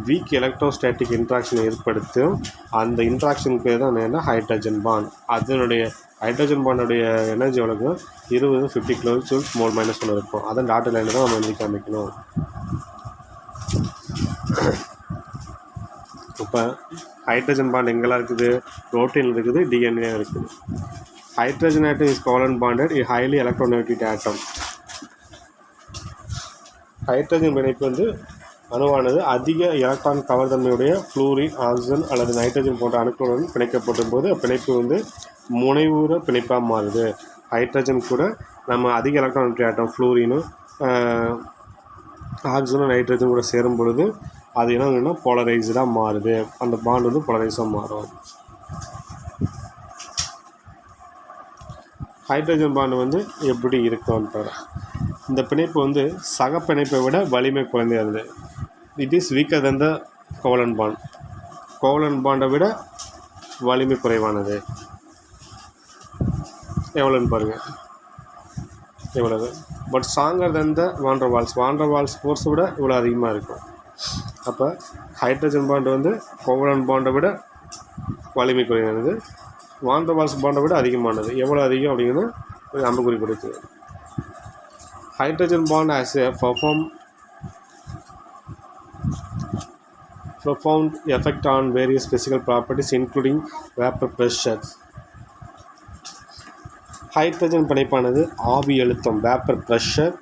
வீக் எலக்ட்ரோஸ்டாட்டிக் இன்ட்ராக்ஷன் ஏற்படுத்தும். அந்த இன்ட்ராக்ஷன் பேர் தான் என்ன ஹைட்ரஜன் பாண்ட். அதனுடைய ஹைட்ரஜன் பாண்டோடைய எனர்ஜி எவ்வளோக்கு 20 to 50 kJ மோல் மைனஸ் 1 இருக்கும். அதான் டாட்டர் லைனில் தான் நம்ம எழுதி காமிக்கணும். இப்போ ஹைட்ரஜன் பாண்ட் எங்கெல்லாம் இருக்குது? புரோட்டீன் இருக்குது, டிஎன்ஏ இருக்குது. Hydrogen atom is covalent bonded a highly electronegative atom. Hydrogen பிணைப்பு வந்து அணுவானது அதிக எலக்ட்ரான் கவர்தன்மையுடைய ஃப்ளூரின், ஆக்சிஜன் அல்லது நைட்ரஜன் போன்ற அணுக்களுடன் பிணைக்கப்படும் போது பிணைப்பு வந்து முனைவுற பிணைப்பாக மாறுது. ஹைட்ரஜன் கூட நம்ம அதிக எலக்ட்ரான் ஆட்டம் ஃப்ளூரினும் ஆக்சிஜனும் நைட்ரஜன் கூட சேரும் பொழுது அது என்ன போலரைஸ்டாக மாறுது. அந்த பாண்ட் வந்து போலரைஸாக மாறும். ஹைட்ரஜன் பாண்டு வந்து எப்படி இருக்கும்ன்ற இந்த பிணைப்பு வந்து சக பிணைப்பை விட வலிமை குறைந்தது. It is weaker than the covalent bond. Covalent பாண்டை விட வலிமை குறைவானது. எவ்வளோன்னு பாருங்கள், எவ்வளவு. But stronger than the van der Waals ஃபோர்ஸை விட இவ்வளோ அதிகமாக இருக்கும். அப்போ ஹைட்ரஜன் பாண்டு வந்து கோவலன்ட் பாண்டை விட வலிமை குறைவானது, வாண்டர் வால்ஸ் பாண்டை விட அதிகமானது. எவ்வளோ அதிகம் அப்படிங்கிறது அம்புக்குறி கொடுத்து. Hydrogen bond has a profound effect on various physical properties including vapor pressure. Hydrogen பிணைப்பானது ஆவி அழுத்தம் வேப்பர் ப்ரெஷர்,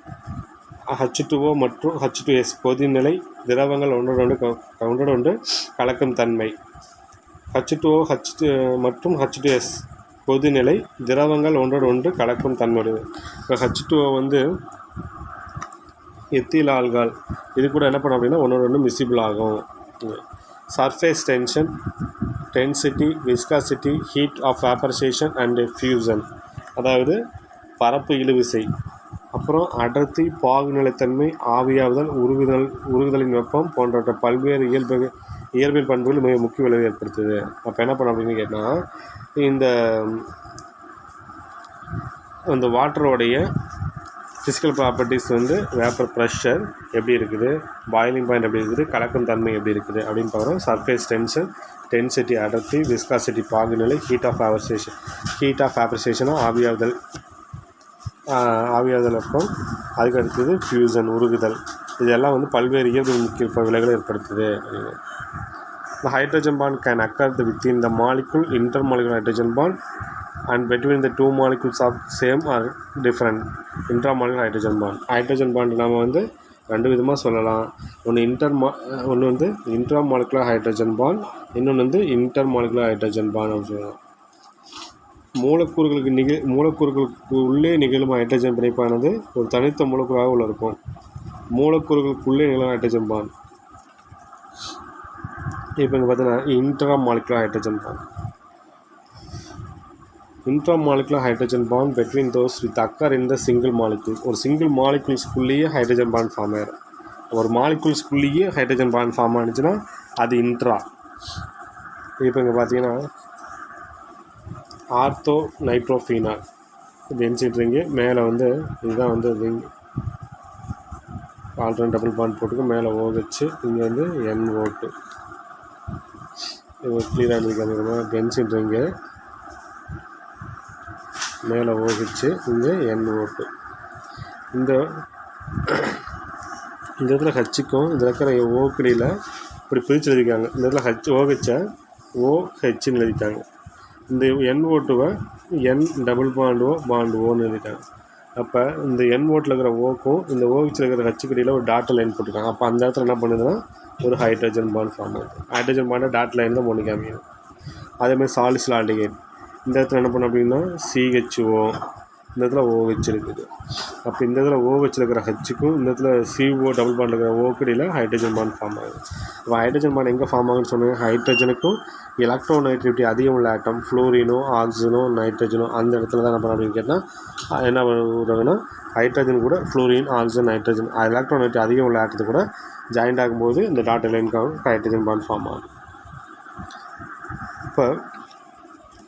H2O மற்றும் H2S கொதிநிலை, திரவங்கள் ஒன்றோடு கலக்கும் தன்மை. H2O மற்றும் H2S கொதிநிலை, திரவங்கள் ஒன்றோடு கலக்கும் தன்மையுடையது. இப்போ H2O வந்து எத்தில் ஆல்கால், இது கூட என்ன பண்ணும் அப்படின்னா ஒன்று மிசிபிள் ஆகும். Surface tension, density, viscosity, heat of vaporisation and fusion, அதாவது பரப்பு இழுவிசை, அப்புறம் அடர்த்தி, பாகுநிலைத்தன்மை, ஆவியாவுதல், உருகுதலின் வெப்பம் போன்ற பல்வேறு இயற்பியல் பண்புகள் மிக முக்கிய விளைவு ஏற்படுத்துது. அப்போ என்ன பண்ண அப்படின்னு கேட்டால் இந்த வாட்டரோடைய ஃபிசிக்கல் ப்ராப்பர்ட்டிஸ் வந்து வேப்பர் ப்ரெஷர் எப்படி இருக்குது, பாயிலிங் பாயிண்ட் எப்படி இருக்குது, கலக்கும் தன்மை எப்படி இருக்குது அப்படின்னு பார்க்குறோம். சர்ஃபேஸ் டென்ஷன், டென்சிட்டி அடர்த்தி, விஸ்காசிட்டி பாகுநிலை, ஹீட் ஆஃப் வேப்பரைசேஷனாக ஆவியாதல் வெப்பம், அதுக்கு அடுத்தது ஃபியூசன் உருகுதல். இதெல்லாம் வந்து பல்வேறு இயற்பியல் முக்கிய விளைவுகளை ஏற்படுத்துது. The hydrogen bond can occur within the molecule, intermolecular hydrogen bond, and between the two molecules of same or different intramolecular hydrogen bond. Hydrogen bond நம்ம வந்து ரெண்டு விதமாக சொல்லலாம். ஒன்று வந்து இன்ட்ராமாலிகுலர் ஹைட்ரஜன் பாண்ட், இன்னொன்று வந்து இன்டர்மாலிகுலர் ஹைட்ரஜன் பாண்ட் அப்படின்னு சொல்லலாம். மூலக்கூறுகளுக்கு உள்ளே நிகழும் ஹைட்ரஜன் பிணைப்பானது ஒரு தனித்த மூலக்கூறாக இருக்கும். மூலக்கூறுகளுக்குள்ளே நிகழும் ஹைட்ரஜன் பாண்ட் இப்போ இங்கே பார்த்தீங்கன்னா intramolecular hydrogen bond. Intramolecular hydrogen bond between those with occur in the single molecule. ஒரு சிங்கிள் மாலிகுல்ஸ்குள்ளேயே ஹைட்ரஜன் பாண்ட் ஃபார்ம் ஆகிடும். ஒரு மாலிகுல்ஸ்குள்ளேயே ஹைட்ரஜன் பாண்ட் ஃபார்ம் ஆனிச்சுன்னா அது இன்ட்ரா. இப்போ இங்கே பார்த்தீங்கன்னா ஆர்த்தோ நைட்ரோஃபீனால் பென்சிட்ரிங்கு மேலே வந்து இதுதான் வந்து ரிங் ஆல்டர்னேட் டபுள் பாண்ட் போட்டுக்கு மேலே OH, இங்கே வந்து NO2. இது கிளியராக இருந்துக்காங்க. பென்சிட்ரிங்கு மேலே OH, இங்கே NO2. இந்த இடத்துல ஹச்சுக்கும் இந்த இருக்கிற ஓக்கடியில் இப்படி பிரித்து எழுதிக்காங்க. இந்த இடத்துல OH-ஐ OHன்னு எழுதிட்டாங்க. இந்த NO2-வை N டபுள் பாண்ட் ஓன்னு எழுதிட்டாங்க. அப்போ இந்த NO2-ல் இருக்கிற ஓக்கும் இந்த OH-ல் இருக்கிற ஹச்சுக்கடியில் ஒரு டாட் லைன் போட்டிருக்காங்க. அப்போ அந்த இடத்துல என்ன பண்ணுதுன்னா ஒரு ஹைட்ரஜன் பாண்ட் ஃபார்ம் ஆகுது. ஹைட்ரஜன் பாண்டை டாட் லைன் தான் ஒன்று காமிக்கணும். அதேமாதிரி சாலிசில் ஆல்டிகைட் இந்த இடத்துல என்ன பண்ணோம் அப்படின்னா CHO, இந்த இடத்துல OH இருக்குது. அப்போ இந்த இடத்துல OH இருக்கிற ஹச்சுக்கும் இந்த இடத்துல CO டபுள் பாண்ட் இருக்கிற ஓக்கடியில் ஹைட்ரஜன் பாண்ட் ஃபார்ம் ஆகுது. இப்போ ஹைட்ரஜன் பாண்ட் எங்கே ஃபார்ம் ஆகுதுன்னு சொன்னாங்க, ஹைட்ரஜனுக்கும் எலக்ட்ரோநெகட்டிவிட்டி அதிகம் உள்ள ஆட்டம் ஃப்ளோரினோ, ஆக்சிஜனோ, நைட்ரஜனோ அந்த இடத்துல தான் என்ன பண்ண அப்படின்னு கேட்டால் என்ன பண்ணுறாங்கன்னா ஹைட்ரஜன் கூட ஃப்ளோரின், ஆக்சிஜன், நைட்ரஜன் எலக்ட்ரோநெகட்டிவிட்டி அதிகம் உள்ள ஆட்டத்தை கூட ஜாயிண்ட் ஆகும்போது இந்த டாட் லைனுக்காக ஹைட்ரஜன் பாண்ட் ஃபார்ம் ஆகும். இப்போ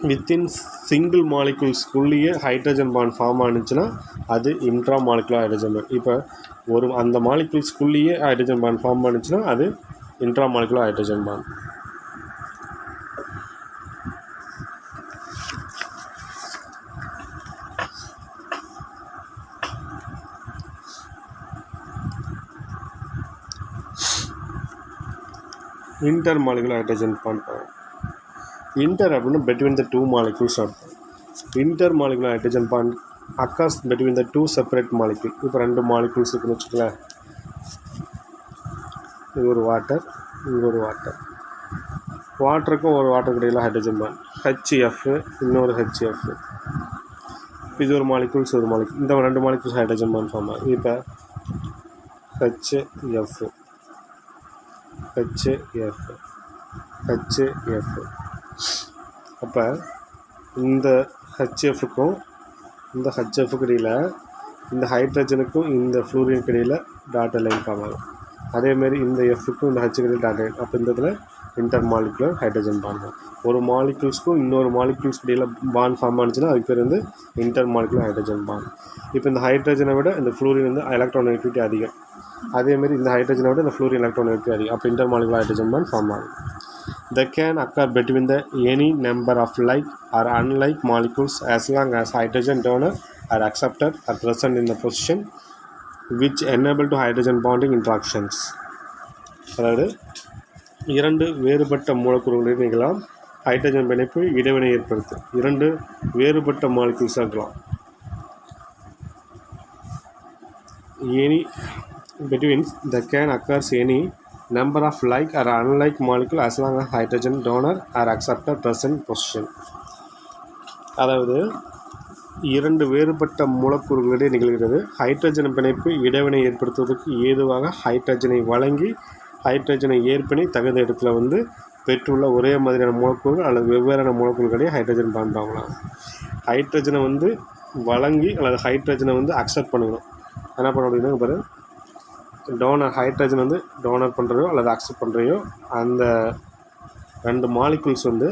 வித்தின் சிங்கிள் மாலிகுல்ஸ்குள்ளேயே ஹைட்ரஜன் பாண்ட் ஃபார்ம் ஆனிச்சுன்னா அது இன்ட்ராமாலிகுலர் ஹைட்ரஜன் பாண்ட். இப்போ அந்த மாலிகுல்ஸ்குள்ளேயே ஹைட்ரஜன் பாண்ட் ஃபார்ம் ஆனிச்சுன்னா அது intramolecular hydrogen bond. Intermolecular hydrogen bond inter அப்படின்னா between the two molecules அர்த்தம். Intermolecular hydrogen bond occurs between the two separate molecule. இப்போ ரெண்டு மாலிகுல்ஸ் இருக்குன்னு வச்சுக்கல, இது ஒரு வாட்டர், இங்கே ஒரு வாட்டர். வாட்டருக்கும் ஒரு வாட்டருக்கு இடையில் ஹைட்ரஜன் பாண்ட். HF, இன்னொரு HF. இது ஒரு மாலிகூல்ஸ், ஒரு மாலிகூல். இந்த 2 மாலிகூல்ஸ் ஹைட்ரஜன் பாண்ட் ஃபார்ம் ஆகுது. இப்போ HF, HF, HF. அப்போ இந்த HFக்கும் இந்த HFக்கு இடையில், இந்த ஹைட்ரஜனுக்கும் இந்த ஃப்ளூரினுக்கு இடையில் டாட்டர் லைன் ஃபார்ம் ஆகும். அதேமாரி இந்த Fக்கும் இந்த Hக்கு இடையில் டாட்டர் லைன். அப்போ இந்த இடத்துல இன்டர் மாலிகுலர் ஹைட்ரஜன் பாண்ட் தான். ஒரு மாலிகூல்ஸ்க்கும் இன்னொரு மாலிகூல்ஸ்க்கு இடையில் பாண்ட் ஃபார்ம் ஆனிச்சுன்னா அதுக்கு பேர் வந்து இன்டர் மாலிகுலர் ஹைட்ரஜன் பாண்ட். இப்போ இந்த ஹைட்ரஜனை விட இந்த ஃப்ளூரின் வந்து எலக்ட்ரான் நெகட்டிவிட்டி அதிகம். அதேமாரி இந்த ஹைட்ரஜனை விட இந்த ஃப்ளூரின் எலக்ட்ரான் நெகட்டிவிட்டி அதிகம். அப்போ intermolecular hydrogen bond form ஆகும். That can occur between the any number of like or unlike molecules as long as hydrogen donor are accepted or present in the position which enable to hydrogen bonding interactions. அதாவது 2 வேறுபட்ட மூலக்கூறுகளில் நிகழலாம் hydrogen பிணைப்பு இடைவினை ஏற்படுத்தும். 2 வேறுபட்ட molecules இருக்கலாம். Any between that can occurs any number of like or unlike molecule as long as hydrogen donor are accepted present position. அதாவது 2 வேறுபட்ட மூலக்கூறுகளிடையே நிகழ்கிறது. ஹைட்ரஜன் பிணைப்பு இடைவினை ஏற்படுத்துவதற்கு ஏதுவாக ஹைட்ரஜனை வழங்கி ஹைட்ரஜனை ஏற்பினை தகுந்த இடத்துல வந்து பெற்றுள்ள ஒரே மாதிரியான மூலக்கூறுகள் அல்லது வெவ்வேறான மூலக்கூறுகளிடையே ஹைட்ரஜன் பாண்ட் ஆகலாம். ஹைட்ரஜனை வந்து வழங்கி அல்லது ஹைட்ரஜனை வந்து அக்செப்ட் பண்ணணும். என்ன பண்ண அப்படின்னா பாரு, டோனர் ஹைட்ரஜன் வந்து டோனர் பண்ணுறையோ அல்லது அக்செப்ட் பண்ணுறையோ அந்த 2 மாலிகூல்ஸ் வந்து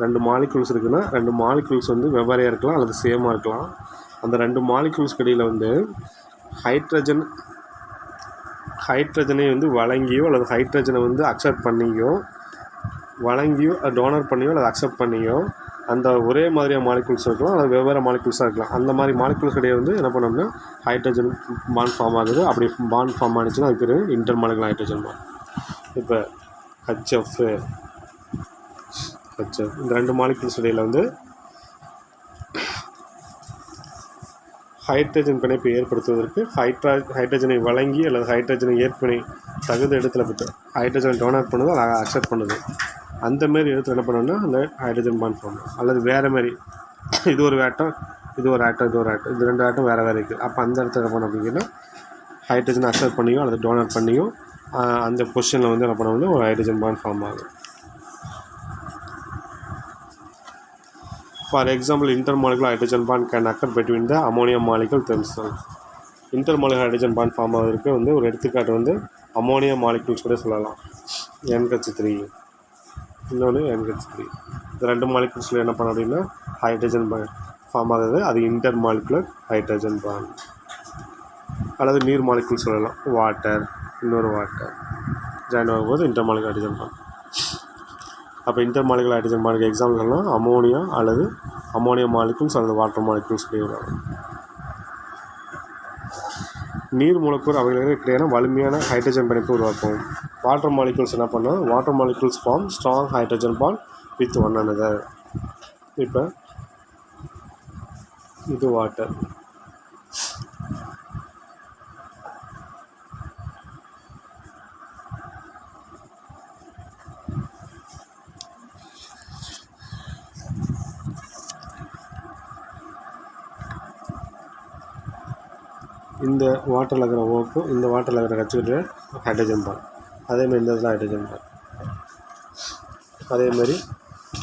2 மாலிகூல்ஸ் இருக்குன்னா 2 மாலிகூல்ஸ் வந்து வெவ்வேறையாக இருக்கலாம் அல்லது சேமாக இருக்கலாம். அந்த 2 மாலிகூல்ஸ்க்கு இடையில் வந்து ஹைட்ரஜனை வந்து வழங்கியோ அல்லது ஹைட்ரஜனை வந்து அக்செப்ட் பண்ணியோ, வழங்கியோ டோனர் பண்ணியோ அல்லது அக்செப்ட் பண்ணியோ அந்த ஒரே மாதிரியான மாலிகூல்ஸ் இருக்கலாம் அல்லது வெவ்வேறு மாலிகூல்ஸாக இருக்கலாம். அந்த மாதிரி மாலிகூல்ஸ் இடையே வந்து என்ன பண்ணோம்னா ஹைட்ரஜன் பாண்ட் ஃபார்ம் ஆகுது. அப்படி பாண்ட் ஃபார்ம் ஆனிச்சுன்னா அதுக்கு பேர் இன்டர் மாலிகுலர் ஹைட்ரஜன் பாண்ட். இப்போ HF, இந்த 2 மாலிகூல்ஸ் இடையில் வந்து ஹைட்ரஜன் பிணைப்பை ஏற்படுத்துவதற்கு ஹைட்ரஜனை வழங்கி அல்லது ஹைட்ரஜனை ஏற்பினை தகுந்த இடத்துல பெற்று ஹைட்ரஜனை டோனர் பண்ணுது அதை அக்செப்ட் பண்ணுது. அந்தமாரி இடத்துல என்ன பண்ணோம்னா அந்த ஹைட்ரஜன் பாண்ட் ஃபார்ம் ஆகும். அல்லது வேறு மாதிரி இது ஒரு ஆட்டம், இது ஒரு ஆட்டம், இது ஒரு ஆட்டம், இது 2 ஆட்டம் வேறு வேறு இருக்குது. அப்போ அந்த இடத்துல என்ன பண்ண அப்படின்னா ஹைட்ரஜனை அக்செப்ட் பண்ணியோ அல்லது டோனர் பண்ணியோ அந்த பொசிஷனில் வந்து என்ன பண்ணோம்னா ஒரு ஹைட்ரஜன் பாண்ட் ஃபார்ம் ஆகும். For example, intermolecular hydrogen bond can occur between the ammonium molecule themselves. Intermolecular hydrogen bond form ஆகிறதுக்கு வந்து ஒரு எடுத்துக்காட்டு வந்து அமோனியா மாலிகூல்ஸ் கூட சொல்லலாம். NH3, இன்னொன்று NH3. இந்த 2 மாலிகூல்ஸில் என்ன பண்ண அப்படின்னா ஹைட்ரஜன் பாண்ட் ஃபார்ம் ஆகுது. அது இன்டர் மாலிகுலர் ஹைட்ரஜன் பாண்ட். அல்லது நீர் மாலிகூல் சொல்லலாம். வாட்டர், இன்னொரு வாட்டர் ஜாயின் ஆகும்போது இன்டர் மாலிகுலர் ஹைட்ரஜன் பாண்ட். அப்போ இன்டர் மாலிகுலர் ஹைட்ரஜன் பாண்டுக்கு எக்ஸாம்பிள் சொல்லலாம் அமோனியா அல்லது அமோனியா மாலிகூல்ஸ் அல்லது வாட்டர் மாலிகூல்ஸ் வரும். நீர் மூலக்கூறு அவைகளுக்கு இடையான வலிமையான ஹைட்ரஜன் பிணைப்பு உருவாக்கும். வாட்டர் மாலிகூல்ஸ் என்ன பண்ணால் water molecules form strong hydrogen bond with one another. இப்போ இது வாட்டர், இந்த வாட்டரில் இருக்கிற ஓக்கும் இந்த வாட்டரில் இருக்கிற கச்சுக்கிட்ட ஹைட்ரஜன் பாண்ட். அதேமாதிரி இந்த இடத்துல ஹைட்ரஜன் பாண்ட். அதேமாதிரி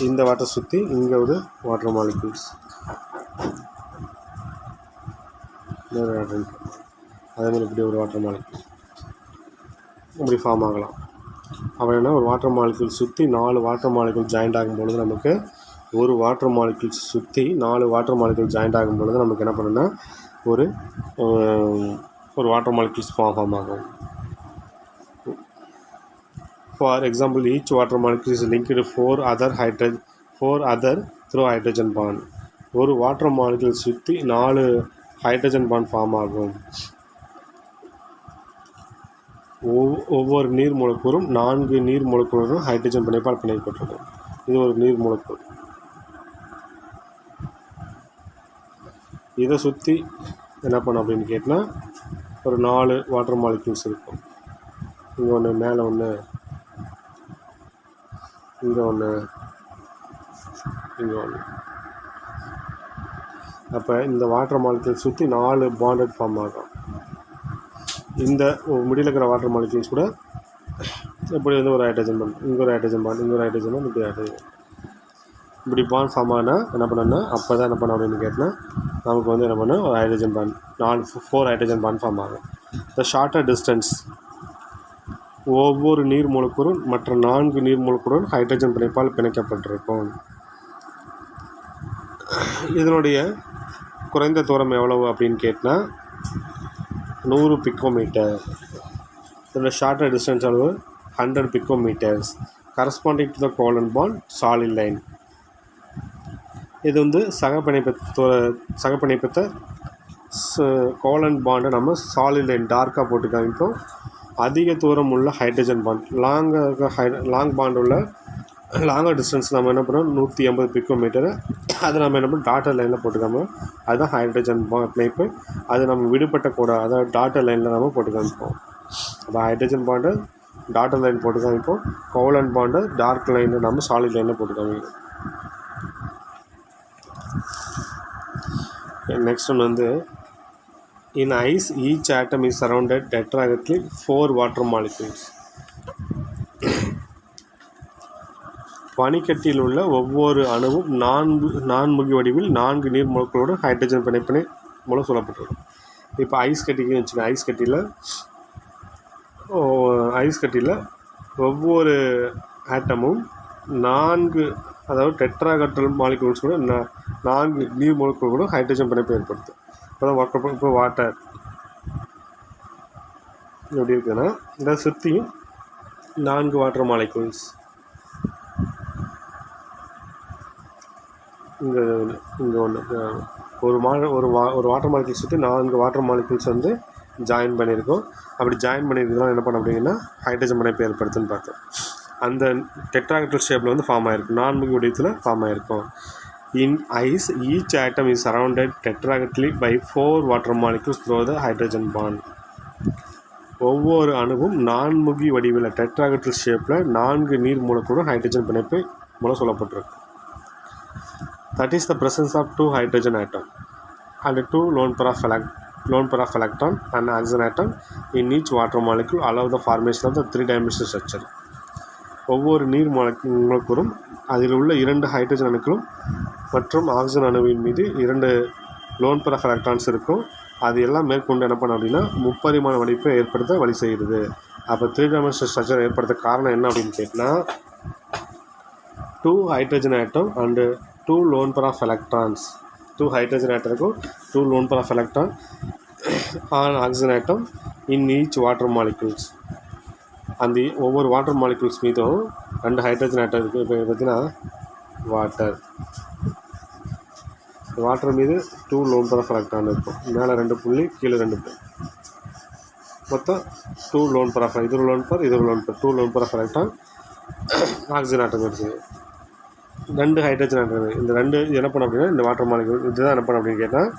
இந்த வாட்டர் சுற்றி இங்கே ஒரு வாட்டர் மாலிகூல்ஸ், அதேமாதிரி இப்படி ஒரு வாட்டர் மாலிகூல் இப்படி ஃபார்ம் ஆகலாம். அப்போ என்ன ஒரு வாட்டர் மாலிகூல் சுற்றி 4 வாட்டர் மாலிகூல் ஜாயிண்ட் ஆகும் பொழுது நமக்கு ஒரு வாட்டர் மாலிகூல்ஸ் சுற்றி 4 வாட்டர் மாலிகூல் ஜாயிண்ட் ஆகும் பொழுது நமக்கு என்ன பண்ணுன்னா ஒரு வாட்டர் மாலிகூல்ஸ் ஃபார்ம் ஆகும். For example each water molecule is linked 4 other through hydrogen bond. ஒரு வாட்டர் மாலிகூல் சுற்றி 4 ஹைட்ரஜன் பாண்ட் ஃபார்ம் ஆகும். ஒவ்வொரு நீர் மூலக்கூறும் 4 நீர் மூலக்கூறும் ஹைட்ரஜன் பிணைப்பால் பிணைக்கப்பட்டது. இது ஒரு நீர் மூலக்கூறு. இதை சுற்றி என்ன பண்ணும் அப்படின்னு கேட்டால் ஒரு 4 வாட்டர் மாலிகூல்ஸ் இருக்கும். இங்கே ஒன்று, மேலே ஒன்று, இங்கே ஒன்று, இங்கே ஒன்று. அப்போ இந்த வாட்டர் மாலிக்யூல் சுற்றி 4 பாண்டட் ஃபார்ம் ஆகும். இந்த முடியல இருக்கிற வாட்டர் மாலிக்யூல்ஸ் கூட இப்படி வந்து ஒரு ஹைட்ரஜன் பாண்ட், இங்கே ஒரு ஹைட்ரஜன் பாண்ட், இங்கே ஒரு ஹைட்ரஜன் பாண்ட், இப்படி ஹைட்ரஜன் இப்படி பாண்ட் ஃபார்ம் ஆனால் என்ன பண்ணணும்னா அப்போ தான் என்ன பண்ணோம் அப்படின்னு கேட்டால் நமக்கு வந்து என்ன பண்ணோம், ஒரு hydrogen bond 4 hydrogen bond form ஆகும். த ஷார்ட்டர் டிஸ்டன்ஸ், ஒவ்வொரு நீர் மூலக்கூறும் மற்ற 4 நீர் மூலக்கூறும் ஹைட்ரஜன் பிணைப்பால் பிணைக்கப்பட்டிருக்கும். இதனுடைய குறைந்த தூரம் எவ்வளவு அப்படின்னு கேட்டால் 100 பிக்கோமீட்டர். இதோட ஷார்ட்டர் டிஸ்டன்ஸ் அளவு 100 picometers corresponding to the covalent bond solid line. இது வந்து சகப்பிணைப்பத்த கோவலண்ட் பாண்டை நம்ம சாலிட் லைன் டார்க்காக போட்டு காமிப்போம். அதிக தூரம் உள்ள ஹைட்ரஜன் பாண்ட் லாங் பாண்ட் உள்ள லாங்கர் டிஸ்டன்ஸ் நம்ம என்ன பண்ணுறோம் 180 பிக்கோமீட்டரு. அது நம்ம என்ன பண்ணோம் டாட்டர் லைனில் போட்டுக்காம அதுதான் ஹைட்ரஜன் பிணைப்பு. அது நம்ம விடுபட்ட கூட அதாவது டாட்டர் லைனில் நம்ம போட்டு காமிப்போம். அப்போ ஹைட்ரஜன் பாண்டு டாட்டர் லைன் போட்டு காமிப்போம், கோவலண்ட் பாண்டு டார்க் லைனில் நம்ம சாலிட் லைனில் போட்டு காமிப்போம். நெக்ஸ்ட் ஒன்று வந்து in ice each atom is surrounded tetrahedrally 4 water molecules. பனிக்கட்டியில் உள்ள ஒவ்வொரு அணுவும் நான்முகி வடிவில் 4 நீர் மூலக்கூறோடு ஹைட்ரஜன் பிணைப்பினை மூலம் சொல்லப்பட்டிருக்கும். இப்போ ஐஸ் கட்டிக்கு வச்சுக்கோங்க, ஐஸ் கட்டியில் ஒவ்வொரு ஆட்டமும் 4 அதாவது டெட்ராஹெட்ரல் மாலிக்யூல்ஸ் கூட 4 நீர் மூலக்கூறு கூட ஹைட்ரஜன் பிணைப்பை ஏற்படுத்தும். இப்போ வாட்டர் எப்படி இருக்குதுன்னா இதை சுற்றியும் 4 வாட்டர் மாலிக்யூல்ஸ், இங்கே ஒன்று ஒரு வாட்டர் மாலிக்யூல் சுற்றி 4 வாட்டர் மாலிக்யூல்ஸ் வந்து ஜாயின் பண்ணியிருக்கோம். அப்படி ஜாயின் பண்ணியிருக்கிறதுனால என்ன பண்ண அப்படிங்கன்னா ஹைட்ரஜன் பிணைப்பு ஏற்படுத்துன்னு பார்த்தோம். அந்த டெட்ராஹெட்ரல் ஷேப்பில் வந்து ஃபார்ம் ஆகிருக்கும், நான்முகி வடிவத்தில் ஃபார்ம் ஆகிருக்கும். In ice each atom is surrounded tetrahedrally by 4 water molecules through the hydrogen bond. ஒவ்வொரு அணுவும் நான்முகி வடிவில் டெட்ராஹெட்ரல் ஷேப்பில் 4 நீர் மூலக்கூறு ஹைட்ரஜன் பிணைப்பு மூலம் சொல்லப்பட்டிருக்கு. That is the presence of 2 hydrogen atom and 2 lone pair of electron and oxygen atom in each water molecule allow the formation of the 3-dimensional structure. ஒவ்வொரு நீர் மூலக்கூறும் அதில் உள்ள 2 ஹைட்ரஜன் அணுக்களும் மற்றும் ஆக்சிஜன் அணுவின் மீது 2 லோன் பேர் ஆஃப் எலக்ட்ரான்ஸ் இருக்கும். அது எல்லாம் மேற்கொண்டு என்ன பண்ண அப்படின்னா முப்பரிமாண வடிப்பை ஏற்படுத்த வழி செய்கிறது. அப்போ 3-dimensional structure ஏற்படுத்த காரணம் என்ன அப்படின்னு கேட்டால் 2 hydrogen atom and 2 lone pair of electrons, 2 hydrogen atom இருக்கும், 2 lone pair of electron and oxygen atom in each water molecules. அந்த ஒவ்வொரு வாட்டர் மாலிக்யூல்ஸ் மீதும் 2 ஹைட்ரஜன் ஆட்டம் இருக்குது. இப்போ பார்த்தீங்கன்னா வாட்டர் மீது 2 lone pair of electron இருக்கும், மேலே 2 புள்ளி கீழே 2 புள்ளி, மொத்தம் 2 lone pair of இது ஒரு lone pair, இது ஒரு lone pair, 2 lone pair of electron oxygen atom இருக்குது. 2 ஹைட்ரஜன் ஆட்டம். இந்த 2 என்ன பண்ண அப்படின்னா இந்த வாட்டர் மாலிக்யூல் இதுதான் என்ன பண்ண அப்படின்னு கேட்டால்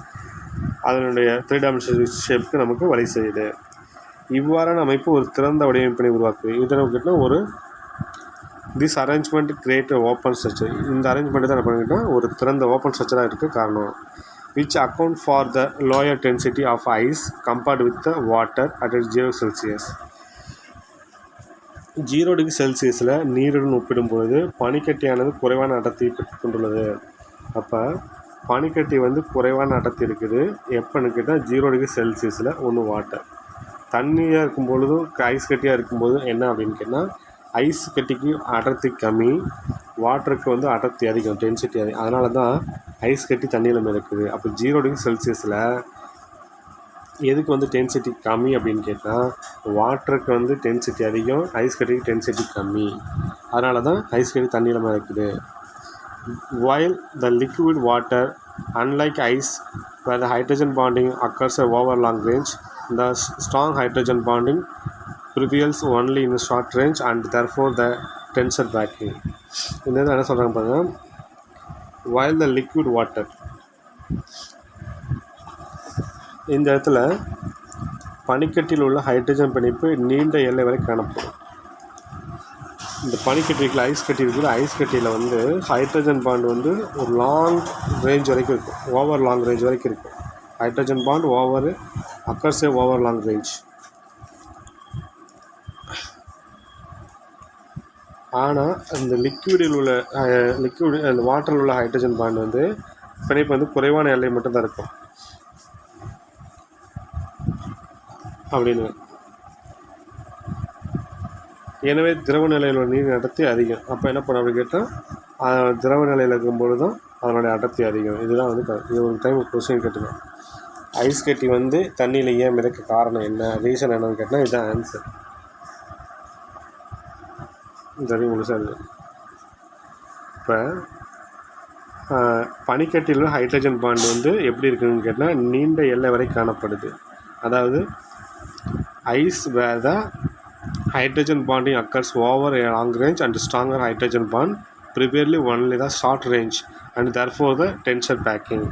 அதனுடைய 3-dimensional ஷேப்புக்கு நமக்கு வழி செய்யுது. இவ்வாறான அமைப்பு ஒரு திறந்த வடிவமைப்பினை உருவாக்குது. இதை நம்ம கேட்டால் ஒரு this arrangement create open structure. இந்த அரேஞ்ச்மெண்ட் தான் என்ன பண்ணிக்கிட்டோம் ஒரு திறந்த ஓப்பன் ஸ்ட்ரக்சராக இருக்க காரணம். Which account for the lower density of ice compared with the water at 0 Celsius. 0 degree செல்சியஸில் நீருடன் ஒப்பிடும்பொழுது பனிக்கட்டியானது குறைவான அடர்த்தி கொண்டுள்ளது. அப்போ பனிக்கட்டி வந்து குறைவான அடர்த்தி இருக்குது எப்போன்னு கேட்டால் 0 டிகிரி செல்சியஸில் ஒன்று வாட்டர். தண்ணியாக இருக்கும் பொழுதும் ஐஸ் கட்டியாக இருக்கும்போது என்ன அப்படின்னு கேட்டால் ஐஸ் கட்டிக்கு அடர்த்தி கம்மி, வாட்டருக்கு வந்து அடர்த்தி அதிகம், டென்சிட்டி அதிகம். அதனால தான் ஐஸ் கட்டி தண்ணியில் மிதக்குது. அப்போ 0 டிகிரி செல்சியஸில் எதுக்கு வந்து டென்சிட்டி கம்மி அப்படின்னு கேட்டால் வாட்டருக்கு வந்து டென்சிட்டி அதிகம், ஐஸ் கட்டிக்கு டென்சிட்டி கம்மி. அதனால தான் ஐஸ் கட்டி தண்ணியில் மிதக்குது. while the liquid water unlike ice where the hydrogen bonding occurs over long range, the strong hydrogen bonding prevails only in a short range and therefore the tensor backing. இந்த என்ன சொல்கிறாங்க பாருங்கள், while the liquid water இந்த இடத்துல பனிக்கட்டியில் உள்ள hydrogen பிணைப்பு நீண்ட எல்லை வரை காணப்படும். இந்த பனிக்கட்டி இருக்குல்ல, ஐஸ் கட்டி இருக்குல்ல, ஐஸ் கட்டியில் வந்து ஹைட்ரஜன் பாண்ட் வந்து ஒரு லாங் ரேஞ்ச் வரைக்கும் இருக்கும், ஓவர் லாங் ரேஞ்ச் வரைக்கும் இருக்கும். Hydrogen bond over occurs over long range. ஆனால் இந்த லிக்விடில் உள்ள அந்த வாட்டரில் உள்ள ஹைட்ரஜன் பாண்ட் வந்து பிணைப்பு வந்து குறைவான எல்லை மட்டும்தான் இருக்கும் அப்படின்னு. எனவே திரவ நிலையில் உள்ள நீரின் அடர்த்தி அதிகம். அப்போ என்ன பண்ண அப்படின்னு கேட்டால் திரவ நிலையில் இருக்கும்போது தான் அதனுடைய அடர்த்தி அதிகம். இதுதான் வந்து இது ஒரு டைம் கொஸ்டின் கேட்டுக்கலாம். ஐஸ் கட்டி வந்து தண்ணியில் ஏன் மிதக்க காரணம் என்ன, ரீசன் என்னன்னு கேட்டால் இதுதான் ஆன்சர். சரி முழுசாக இப்போ பனிக்கட்டியில் ஹைட்ரஜன் பாண்ட் வந்து எப்படி இருக்குதுன்னு கேட்டால் நீண்ட எல்லை வரை காணப்படுது. அதாவது ice where the hydrogen bonding occurs over a long range and stronger hydrogen bond preferably only the short range and therefore the tensor packing.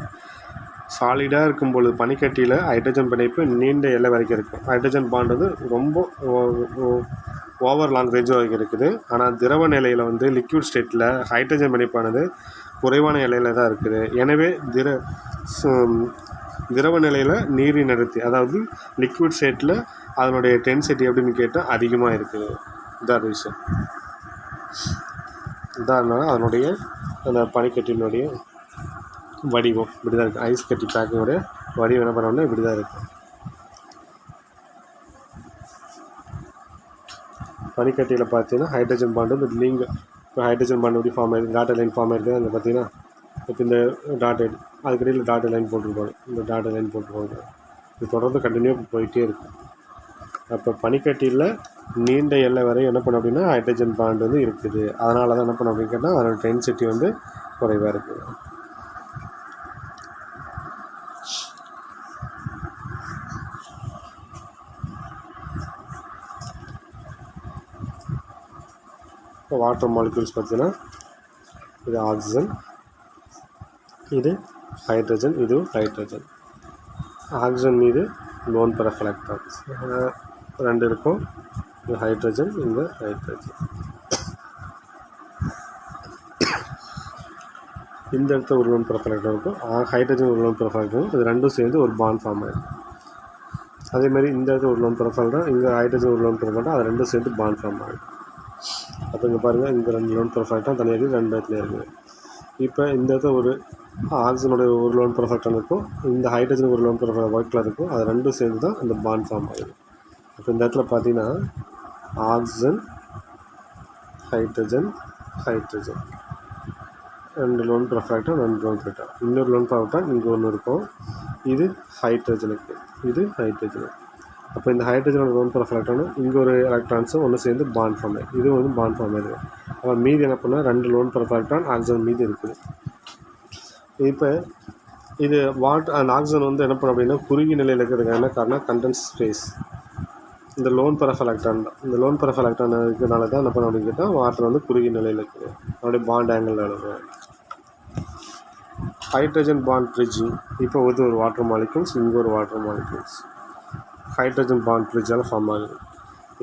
சாலிடாக இருக்கும்பொழுது பனிக்கட்டியில் ஹைட்ரஜன் பிணைப்பு நீண்ட எல்லை வரைக்கும் இருக்கும். ஹைட்ரஜன் பாண்ட் வந்து ரொம்ப ஓவர் லாங் ரேஞ்ச் வரைக்கும் இருக்குது. ஆனால் திரவ நிலையில் வந்து லிக்விட் ஸ்டேட்டில் ஹைட்ரஜன் பிணைப்பானது குறைவான எல்லையில் தான் இருக்குது. எனவே திரவ நிலையில் நீரின் அடர்த்தி, அதாவது லிக்விட் ஸ்டேட்டில் அதனுடைய டென்சிட்டி எப்படின்னு கேட்டால் அதிகமாக இருக்குது. இதான் ரீசன். இதான் அதனுடைய அந்த பனிக்கட்டினுடைய வடிவம் இப்படி தான் இருக்குது. ஐஸ் கட்டி பேக்கிங்கோடைய வடிவம் என்ன பண்ணோம்னா இப்படி தான் இருக்குது. பனிக்கட்டியில் பார்த்தீங்கன்னா ஹைட்ரஜன் பாண்டு வந்து லிங்க், இப்போ ஹைட்ரஜன் பாண்டு எப்படி ஃபார்ம் ஆகிருக்கு, டாட்டர் லைன் ஃபார்ம் ஆகிருக்கு. அங்கே பார்த்தீங்கன்னா இப்போ இந்த டாட்டட் அதுக்கடியில் டாட்டர் லைன் போட்டுருப்பாங்க, இந்த டாட்டர் லைன் போட்டுருப்பாங்க. இது தொடர்ந்து கண்டினியூவாக போயிட்டே இருக்கும். அப்போ பனிக்கட்டியில் நீண்ட எல்லை வரை என்ன பண்ணோம் அப்படின்னா ஹைட்ரஜன் பாண்ட் வந்து இருக்குது. அதனால தான் என்ன பண்ணோம் அப்படின்னு கேட்டால் அதோட டென்சிட்டி வந்து குறைவாக இருக்குது. இப்போ வாட்டர் மாலிக்யூல்ஸ் பார்த்தீங்கன்னா இது ஆக்சிஜன், இது ஹைட்ரஜன், இது ஹைட்ரஜன். ஆக்சிஜன் மீது லோன் பெரஃப் எலக்ட்ரான்ஸ் ரெண்டு இருக்கும். இது ஹைட்ரஜன், இந்த ஹைட்ரஜன். இந்த இடத்துல ஒரு லோன் பெரஃப் எலக்ட்ரான் இருக்கும், ஹைட்ரஜன் ஒரு லோன் பெரஃப் எலக்ட்ரான். இது ரெண்டும் சேர்ந்து ஒரு பாண்ட் ஃபார்ம் ஆகிடும். அதேமாதிரி இந்த இடத்துல ஒரு லோன் பெரஃப் எலக்ட்ரான், இங்கே ஹைட்ரஜன் ஒரு லோன் பெரஃப் எலக்ட்ரான், அது ரெண்டும் சேர்ந்து பாண்ட் ஃபார்ம் ஆகிடும். அப்போ இங்கே பாருங்கள், இங்கே ரெண்டு லோன் பெரஃப் எலக்ட்ரான் தனியாக இருக்குது, ரெண்டு இடத்துல இருக்குது. இப்போ இந்த இடத்துல ஒரு ஆக்சிஜனுடைய ஒரு லோன் பெரஃப் எலக்ட்ரான் இருக்கும், இந்த ஹைட்ரஜன் ஒரு லோன் பெரஃப் ஒயிட் கலர் இருக்கும். அது ரெண்டும் சேர்ந்து தான் இந்த பாண்ட் ஃபார்ம் ஆகிடும். இப்போ இந்த இடத்துல பார்த்தீங்கன்னா ஆக்சிஜன், ஹைட்ரஜன், ஹைட்ரஜன், ரெண்டு லோன் பெரஃப் எலக்ட்ரான், ரெண்டு லோன் பெரஃப் எலக்ட்ரான். இன்னொரு லோன் பெரஃப் எலக்ட்ரான் இங்கே ஒன்று இருக்கும். இது ஹைட்ரஜனுக்கு, இது ஹைட்ரஜனுக்கு. அப்போ இந்த ஹைட்ரஜனோட லோன் பெரஃப் எலக்ட்ரானும் இங்கே ஒரு எலக்ட்ரான்ஸும் ஒன்று சேர்ந்து பாண்ட் ஃபார்ம் ஆகிடும். இது வந்து பாண்ட் ஃபார்ம் ஆகிடும். அப்போ மீதி என்ன பண்ணால் ரெண்டு லோன் பெரஃப் எலக்ட்ரான் ஆக்சிஜன் மீதி இருக்குது. இப்போ இது அந்த ஆக்சிஜன் வந்து என்ன பண்ணும் அப்படின்னா குறுகிய நிலையில் இருக்கிறதுக்கு என்ன காரணம், கண்டென்ஸ் ஸ்பேஸ். இந்த லோன் பெரஃப் எலக்ட்ரான் தான், இந்த லோன் பெரஃப் எலக்ட்ரான் இருக்கிறதுனால தான் என்ன பண்ண அப்படின்னு கேட்டால் வாட்டர் வந்து குறுகிய நிலையில் இருக்குது, அதனுடைய பாண்ட் ஆங்கிள் இருக்கும். Hydrogen bond bridging. இப்போ வந்து ஒரு வாட்டர் மாலிக்யூல்ஸ், இங்கே ஒரு வாட்டர் மாலிக்யூல்ஸ் ஹைட்ரஜன் பாண்ட் பிரிட்ஜால் ஃபார்ம் ஆகுது.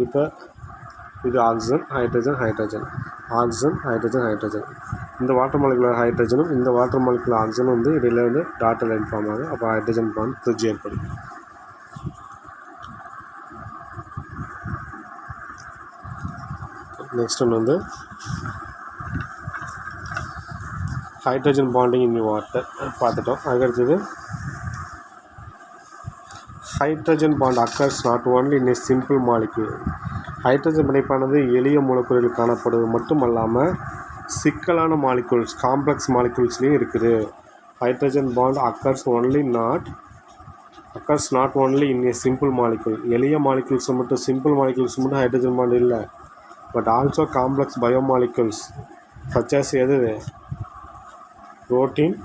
இப்போ இது oxygen, hydrogen, hydrogen, oxygen, hydrogen, hydrogen. இந்த வாட்டர் மாலிகுலர் ஹைட்ரஜனும் இந்த வாட்டர் மாலிகுலர் ஆக்சிஜனும் வந்து இடையில வந்து டாட்டர் லைன் ஃபார்ம் ஆகும். அப்போ ஹைட்ரஜன் பாண்ட் பிரிட்ஜ் ஏற்படும். நெக்ஸ்ட் ஒன்று வந்து ஹைட்ரஜன் பாண்டிங் இன் வாட்டர் பார்த்துட்டோம். அதுக்கடுத்தது hydrogen bond occurs not only in a simple molecule. ஹைட்ரஜன் பிணைப்பானது எளிய மூலக்கூறுகளில் காணப்படுவது மட்டுமல்லாமல் சிக்கலான மாலிக்யூல்ஸ், காம்ப்ளெக்ஸ் மாலிக்யூல்ஸ்லேயும் இருக்குது. Hydrogen bond occurs not only in a simple molecule. எளிய மாலிக்யூல்ஸ் மட்டும், சிம்பிள் மாலிக்யூல்ஸ் மட்டும் ஹைட்ரஜன் பாண்ட் இல்லை, but also complex biomolecules such as எது புரோட்டீன்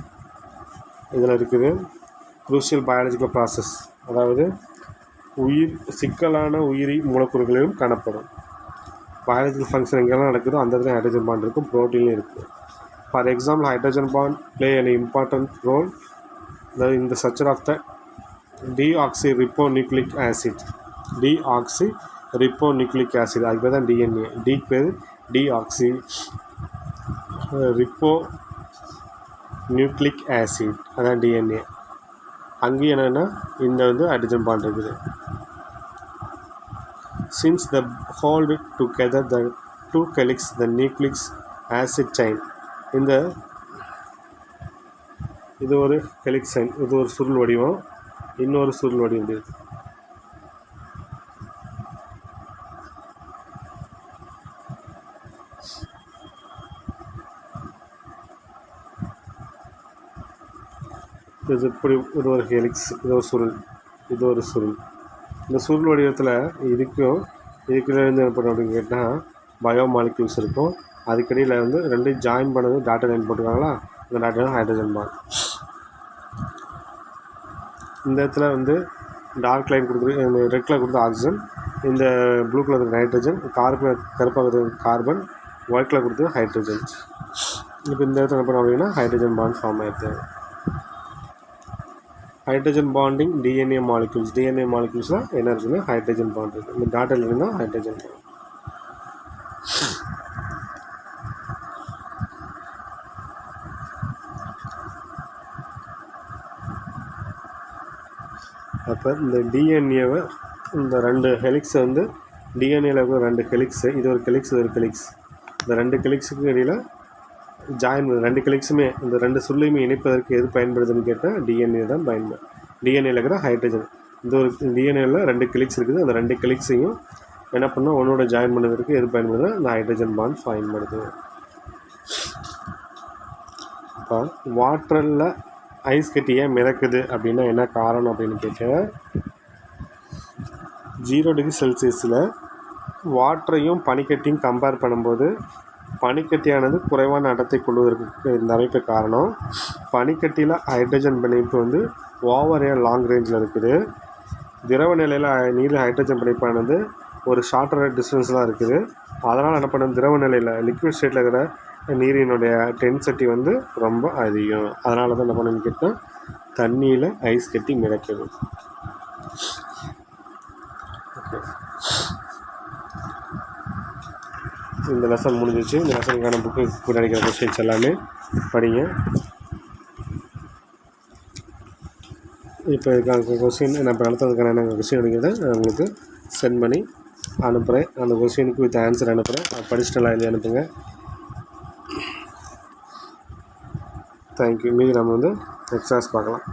இதில் இருக்குது. குரூஷியல் பயாலஜிக்கல் ப்ராசஸ், அதாவது சிக்கலான உயிரி மூலக்கூறுகளிலும் காணப்படும். பயாலஜிக்கல் ஃபங்க்ஷன் எங்கெல்லாம் நடக்குதோ அந்த இடத்துல ஹைட்ரஜன் பாண்ட் இருக்கும், ப்ரோட்டீன்லையும் இருக்குது. For example hydrogen bond play an important role in the structure of the deoxyribonucleic acid. Deoxy repo nucleic acid, அதுக்கு பேர் தான் டிஎன்ஏ. டிக்கு பேர் டிஆக்சி ரிப்போ நியூக்ளிக் ஆசிட், அதான் டிஎன்ஏ. அங்கேயும் என்னென்னா இந்த வந்து ஹைட்ரஜன் பாண்ட் இருக்குது. Since the hold together the two helix the nucleic acid chain, இந்த இது ஒரு ஹெலிக்ஸ் சைன், இது ஒரு சுருள் வடிவம், இன்னொரு சுருள் வடிவம் இருக்குது. இது இப்படி இது ஒரு ஹெலிக்ஸ், இது ஒரு சுருள், இது ஒரு சுருள். இந்த சுருள் வடிவத்தில் இதுக்குலேருந்து என்ன பண்ணணும் அப்படின்னு கேட்டால் பயோ மாலிக்யூல்ஸ் இருக்கும். அதுக்கடியில் வந்து ரெண்டையும் ஜாயின் பண்ணது டாட்டா லைன் போட்டுருக்காங்களா, இந்த டாட்டா லைன் ஹைட்ரஜன் பாண்ட். இந்த இடத்துல வந்து டார்க் லைன் கொடுக்குறது, இந்த ரெட் கலர் கொடுத்து ஆக்சிஜன், இந்த ப்ளூ கலர் நைட்ரஜன், கருப்பாக கார்பன், ஒயிட் கலர் கொடுத்து ஹைட்ரஜன். இப்போ இந்த இடத்துல என்ன பண்ணோம் அப்படின்னா ஹைட்ரஜன் பாண்ட் ஃபார்ம் ஆகிடுது. Hydrogen bonding DNA molecules, DNA மாலிக்யூல்ஸில் என்ன இருக்குதுன்னா ஹைட்ரஜன் பாண்ட் இருக்குது. இந்த டாட்டில் இருந்தால் ஹைட்ரஜன் பாண்ட். அப்போ இந்த டிஎன்ஏவை இந்த ரெண்டு ஹெலிக்ஸை வந்து டிஎன்ஏல இருக்கிற ரெண்டு ஹெலிக்ஸு, இது ஒரு ஹெலிக்ஸ், இது ஒரு ஹெலிக்ஸ், இந்த ரெண்டு ஹெலிக்ஸுக்கு இடையில் ஜாயின் ரெண்டு ஹெலிக்ஸுமே இந்த ரெண்டு சுருளையுமே இணைப்பதற்கு எது பயன்படுதுன்னு கேட்டால் டிஎன்ஏ தான் பயன்படும். டிஎன்ஏல இருக்கிற ஹைட்ரஜன், இந்த ஒரு டிஎன்ஏல ரெண்டு ஹெலிக்ஸ் இருக்குது, அந்த ரெண்டு ஹெலிக்ஸையும் என்ன பண்ணால் ஒன்றோட ஜாயின் பண்ணுறதுக்கு எது பயன்படுதுன்னா இந்த ஹைட்ரஜன் பாண்ட் பயன்படுது. இப்போ வாட்டரில் ஐஸ் கட்டியை மிதக்குது அப்படின்னா என்ன காரணம் அப்படின்னு கேட்டால் 0 டிகிரி செல்சியஸில் வாட்டரையும் பனிக்கட்டியும் கம்பேர் பண்ணும்போது பனிக்கட்டியானது குறைவான அடர்த்தி கொள்வதற்கு இந்த அமைப்பு காரணம். பனிக்கட்டியில் ஹைட்ரஜன் பிணைப்பு வந்து ஓவர் ஏ லாங் ரேஞ்சில் இருக்குது. திரவ நிலையில் நீர் ஹைட்ரஜன் பிணைப்பானது ஒரு ஷார்ட்டர் டிஸ்டன்ஸ் தான் இருக்குது. அதனால் என்ன பண்ணும், திரவ நிலையில் லிக்விட் ஸ்டேட்டில் இருக்கிற நீரினுடைய டென்சிட்டி வந்து ரொம்ப அதிகம். அதனால தான் என்ன பண்ணணும்னு கேட்டால் தண்ணியில் ஐஸ் கட்டி மிதக்குது. ஓகே, இந்த லெசன் முடிஞ்சிச்சு. இந்த லெசனுக்கான புக்கு கூட நினைக்கிற கொஸ்டின்ஸ் எல்லாமே படிங்க. இப்போ இதுக்கான கொஸ்டின் நான் இப்போ நடத்துறதுக்கான கொஸ்டின் அனுக்கிறத நான் உங்களுக்கு சென்ட் பண்ணி அனுப்புகிறேன். அந்த கொஸ்டினுக்கு வித் ஆன்சர் அனுப்புகிறேன். அது படிச்சுட்டு எல்லாம் எழுதி அனுப்புங்க. தேங்க்யூ. மீதி நம்ம வந்து நெக்ஸ்ட் கிளாஸ் பார்க்கலாம்.